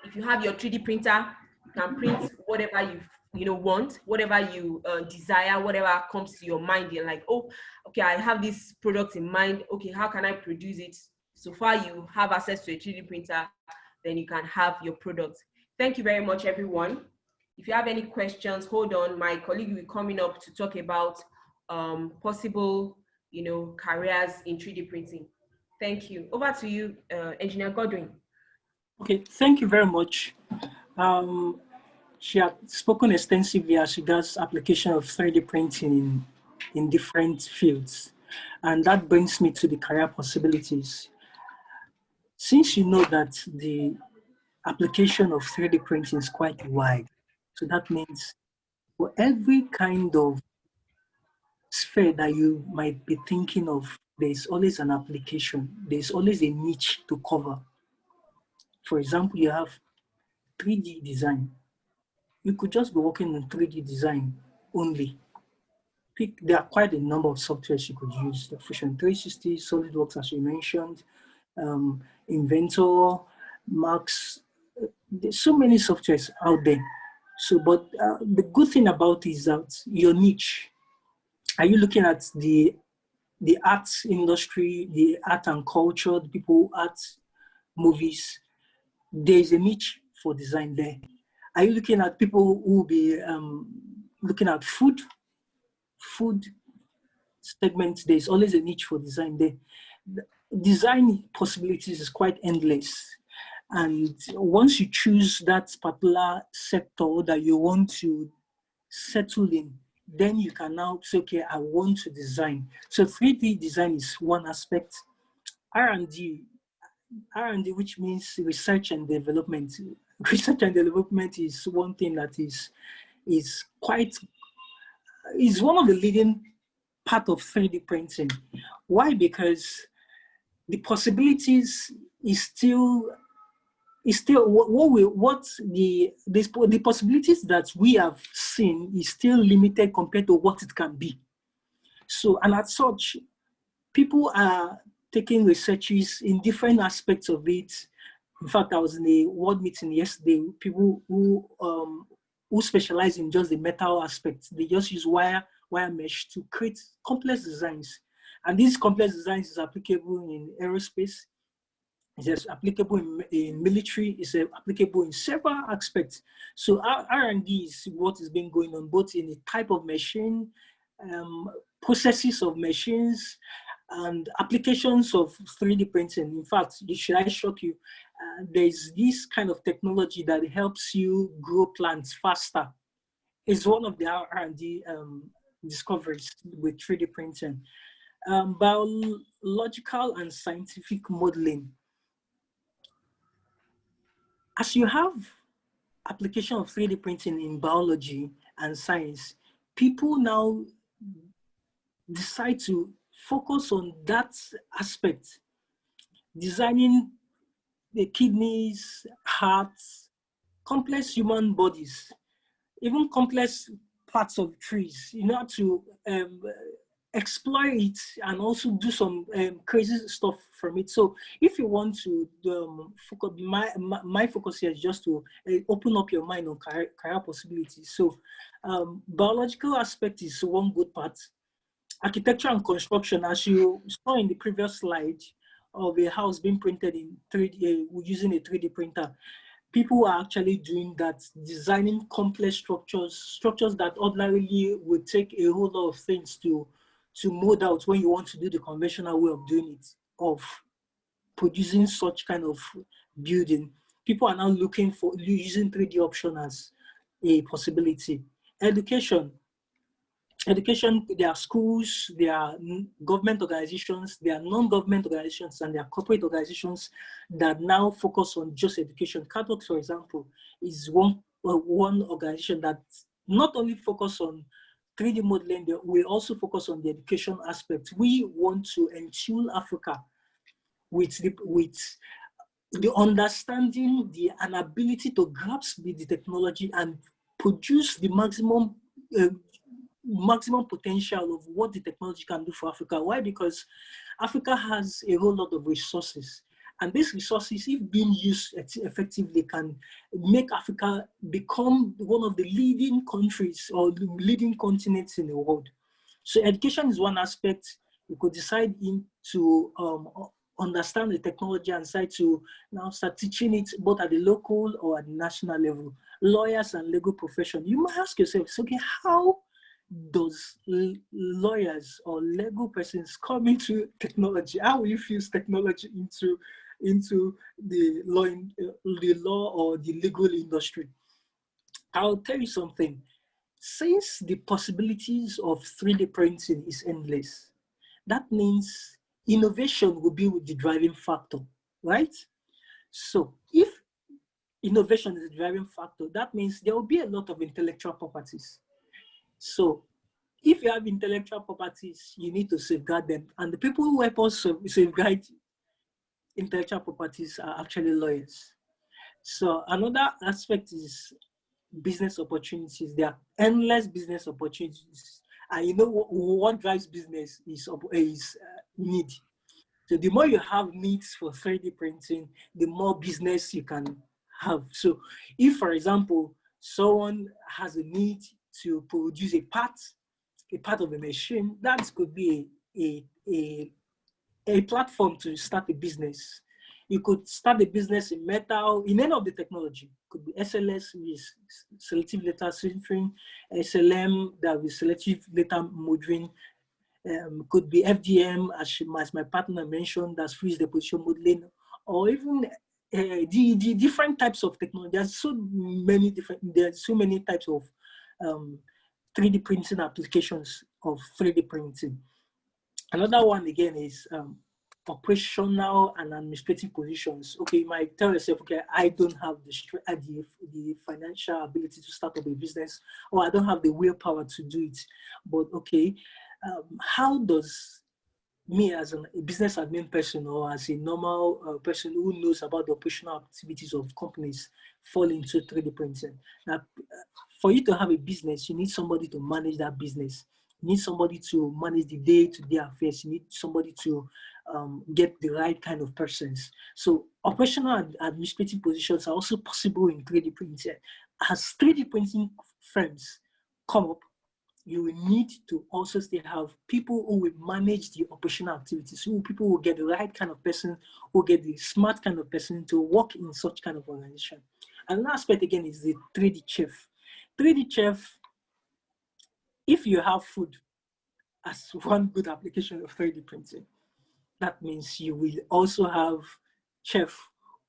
If you have your 3D printer, you can print whatever you want, whatever you desire, whatever comes to your mind. You're like, oh, okay, I have this product in mind. Okay, how can I produce it? So far you have access to a 3D printer, then you can have your product. Thank you very much, everyone. If you have any questions, hold on. My colleague will be coming up to talk about possible, careers in 3D printing. Thank you. Over to you, Engineer Godwin. Okay, thank you very much. She has spoken extensively as regards application of 3D printing in different fields. And that brings me to the career possibilities. Since you know that the application of 3D printing is quite wide, so that means for every kind of sphere that you might be thinking of, there's always an application, there's always a niche to cover. For example, you have 3D design. You could just be working on 3D design only. there are quite a number of softwares you could use. The Fusion 360, SolidWorks, as you mentioned, Inventor, Max. There's so many softwares out there. So, but the good thing about it is that your niche. Are you looking at the arts industry, the art and culture, the people who art movies? There is a niche for design there. Are you looking at people who will be looking at food segments? There's always a niche for design there. Design possibilities is quite endless. And once you choose that particular sector that you want to settle in, then you can now say, okay, I want to design. So 3D design is one aspect. R&D, which means research and development. Research and development is one thing that is one of the leading part of 3D printing. Why? Because the possibilities is still the possibilities that we have seen is still limited compared to what it can be. So, and as such, people are taking researches in different aspects of it. In fact, I was in a world meeting yesterday. People who specialize in just the metal aspect, they just use wire mesh to create complex designs. And these complex designs is applicable in aerospace. It's applicable in military. It's applicable in several aspects. So R&D is what has been going on both in the type of machine, processes of machines, and applications of 3D printing. In fact, should I shock you? There's this kind of technology that helps you grow plants faster. It's one of the R&D discoveries with 3D printing. Biological and scientific modeling. As you have application of 3D printing in biology and science, people now decide to focus on that aspect, designing the kidneys, hearts, complex human bodies, even complex parts of trees, in order to explore it and also do some crazy stuff from it. So if you want to focus, my focus here is just to open up your mind on career possibilities. So biological aspect is one good part. Architecture and construction, as you saw in the previous slide of a house being printed in 3D using a 3D printer, people are actually doing that, designing complex structures that ordinarily would take a whole lot of things to mold out when you want to do the conventional way of doing it, of producing such kind of building. People are now looking for using 3D option as a possibility. Education, there are schools, there are government organizations, there are non-government organizations, and there are corporate organizations that now focus on just education. CADWORKS, for example, is one organization that not only focus on 3D modeling, we also focus on the education aspect. We want to ensure Africa with the understanding, an ability to grasp the technology and produce the maximum potential of what the technology can do for Africa. Why? Because Africa has a whole lot of resources. And these resources, if being used effectively, can make Africa become one of the leading countries or the leading continents in the world. So education is one aspect. You could decide to understand the technology and decide to now start teaching it both at the local or at the national level. Lawyers and legal profession. You might ask yourself, okay, how does lawyers or legal persons come into technology? How will you fuse technology into the law or the legal industry? I'll tell you something. Since the possibilities of 3D printing is endless, that means innovation will be the driving factor, right? So if innovation is the driving factor, that means there will be a lot of intellectual properties. So if you have intellectual properties, you need to safeguard them. And the people who help us safeguard intellectual properties are actually lawyers. So another aspect is business opportunities. There are endless business opportunities. And you know what drives business is need. So the more you have needs for 3D printing, the more business you can have. So if, for example, someone has a need to produce a part of a machine, that could be a platform to start a business. You could start a business in metal, in any of the technology. It could be SLS, with selective laser sintering, SLM, that with selective laser modeling. Could be FDM, as my partner mentioned, that's freeze deposition modeling, or even the different types of technology. There's so many types of 3D printing applications of 3D printing. Another one again is operational and administrative positions. Okay, you might tell yourself, okay, I don't have the financial ability to start up a business, or I don't have the willpower to do it. But okay, how does me as a business admin person, or as a normal person who knows about the operational activities of companies, fall into 3D printing? Now, for you to have a business, you need somebody to manage that business. You need somebody to manage the day-to-day affairs. You need somebody to get the right kind of persons. So operational and administrative positions are also possible in 3D printing. As 3D printing firms come up, you will need to also still have people who will manage the operational activities. So people will get the right kind of person, who get the smart kind of person to work in such kind of organization. Another aspect again is the 3D chef. 3D chef, if you have food as one good application of 3D printing, that means you will also have chef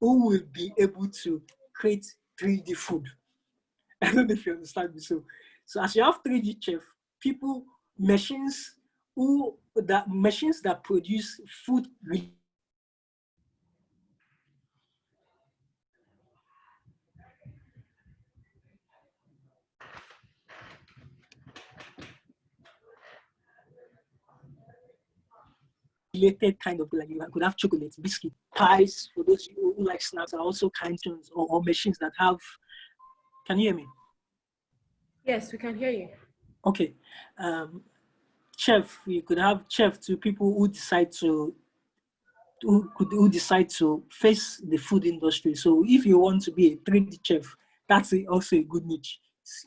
who will be able to create 3D food. I don't know if you understand me. So as you have 3D chef, machines that produce food related kind of, like you could have chocolate, biscuit, pies for those who like snacks, are also kinds of, or machines that have. Can you hear me? Yes, we can hear you. Okay. Chef, you could have chef to people who decide to face the food industry. So if you want to be a 3D chef, that's also a good niche.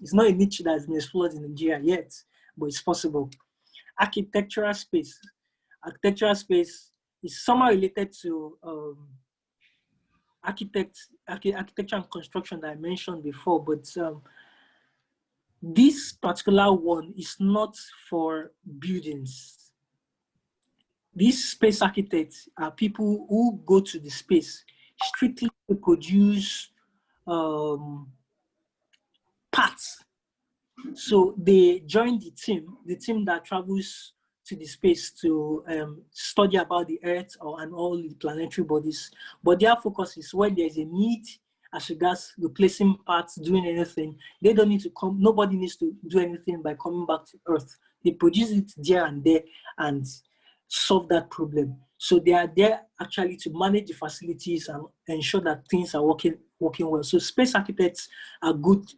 It's not a niche that has been explored in Nigeria yet, but it's possible. Architectural space. Architectural space is somehow related to architecture and construction that I mentioned before, but this particular one is not for buildings. These space architects are people who go to the space strictly to produce parts. So they join the team that travels to the space to study about the Earth and all the planetary bodies. But their focus is when there's a need as regards replacing parts, doing anything. They don't need to come, nobody needs to do anything by coming back to Earth. They produce it there and there and solve that problem. So they are there actually to manage the facilities and ensure that things are working well. So space architects are good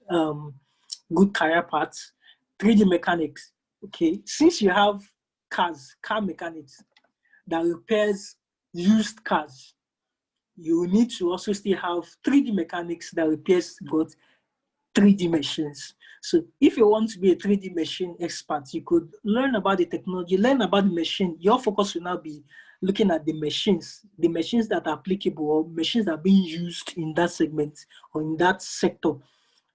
career paths. 3D mechanics, okay. Since you have car mechanics that repairs used cars, you need to also still have 3D mechanics that repairs both 3D machines. So if you want to be a 3D machine expert, you could learn about the technology, learn about the machine. Your focus will now be looking at the machines that are applicable, or machines that are being used in that segment or in that sector,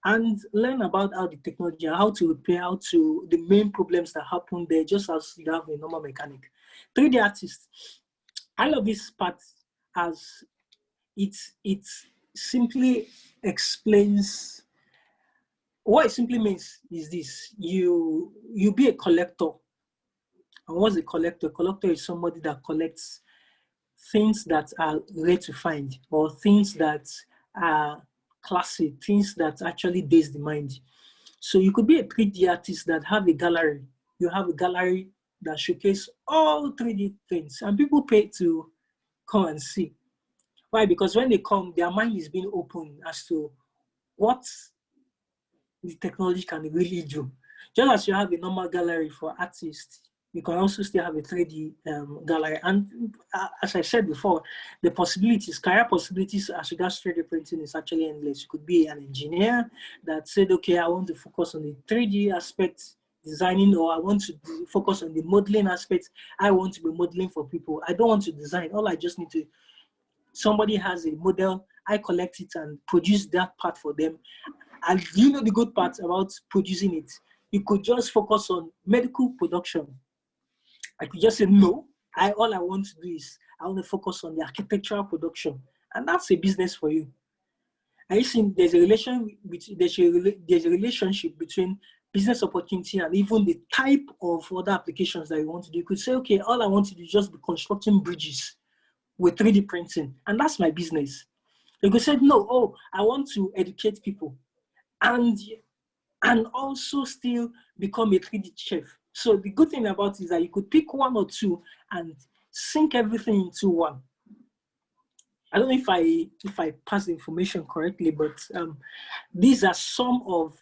and learn about how the technology, how to repair, the main problems that happen there, just as you have a normal mechanic. 3D artist, I love this part as it simply explains. What it simply means is this: you be a collector. And what's a collector? A collector is somebody that collects things that are rare to find, or things that are classic, things that actually daze the mind. So you could be a 3D artist that have a gallery. You have a gallery that showcases all 3D things, and people pay to come and see. Why? Because when they come, their mind is being opened as to what the technology can really do. Just as you have a normal gallery for artists, you can also still have a 3D gallery. And as I said before, the possibilities, career possibilities as regards 3D printing is actually endless. You could be an engineer that said, okay, I want to focus on the 3D aspect, designing, or I want to focus on the modeling aspect. I want to be modeling for people. I don't want to design. All I just need to, somebody has a model, I collect it and produce that part for them. And you know the good part about producing it? You could just focus on medical production. I could just say, no, all I want to do is I want to focus on the architectural production. And that's a business for you. I think there's a relationship between business opportunity and even the type of other applications that you want to do. You could say, okay, all I want to do is just be constructing bridges with 3D printing, and that's my business. You could say, no, oh, I want to educate people and also still become a 3D chef. So the good thing about it is that you could pick one or two and sync everything into one. I don't know if I pass the information correctly, but these are some of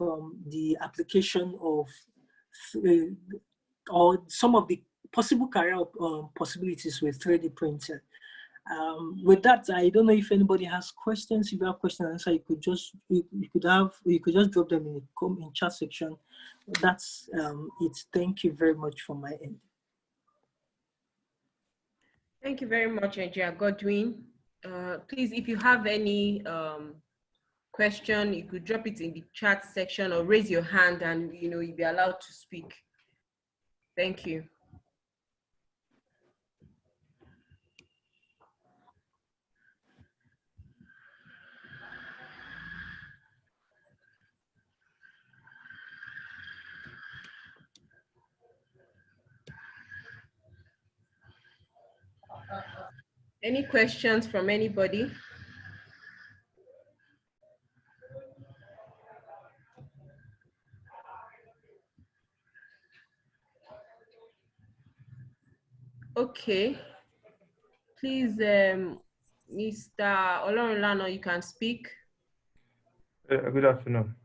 the application of or some of the possible career possibilities with 3D printing. With that, I don't know if anybody has questions. If you have questions, you could just drop them in the chat section. That's it. Thank you very much from my end. Thank you very much, Engineer Godwin. Please, if you have any question, you could drop it in the chat section or raise your hand, and you'll be allowed to speak. Thank you. Any questions from anybody? Okay. Please, Mr. Olorunlana, you can speak. Good afternoon.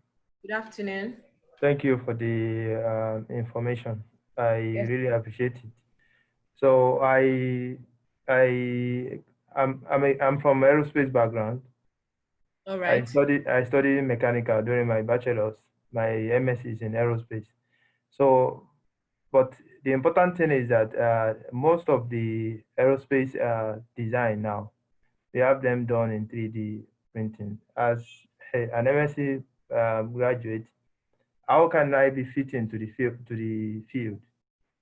Good afternoon. Thank you for the information. I really appreciate it. So I'm from aerospace background. All right. I studied mechanical during my bachelor's. My MS is in aerospace. So, but the important thing is that most of the aerospace design now, they have them done in 3D printing. As an MSc graduate, how can I be fit into the field?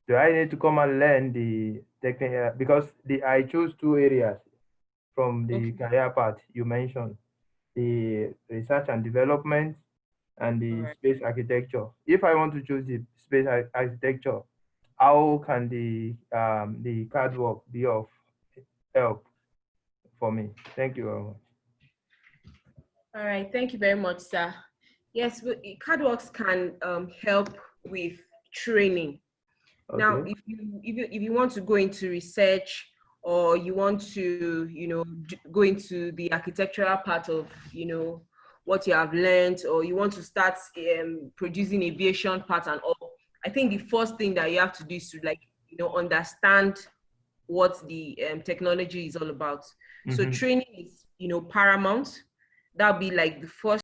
Do I need to come and learn the technical? Because I chose two areas from the career path you mentioned: the research and development and the space architecture. If I want to choose the space architecture, how can the CAD work be of help for me? Thank you very much. All right, thank you very much, sir. Yes, CADWorks can help with training. Okay. Now, if you want to go into research, or you want to go into the architectural part of what you have learned, or you want to start producing aviation part and all, I think the first thing that you have to do is to understand what the technology is all about. Mm-hmm. So training is paramount. That'll be like the first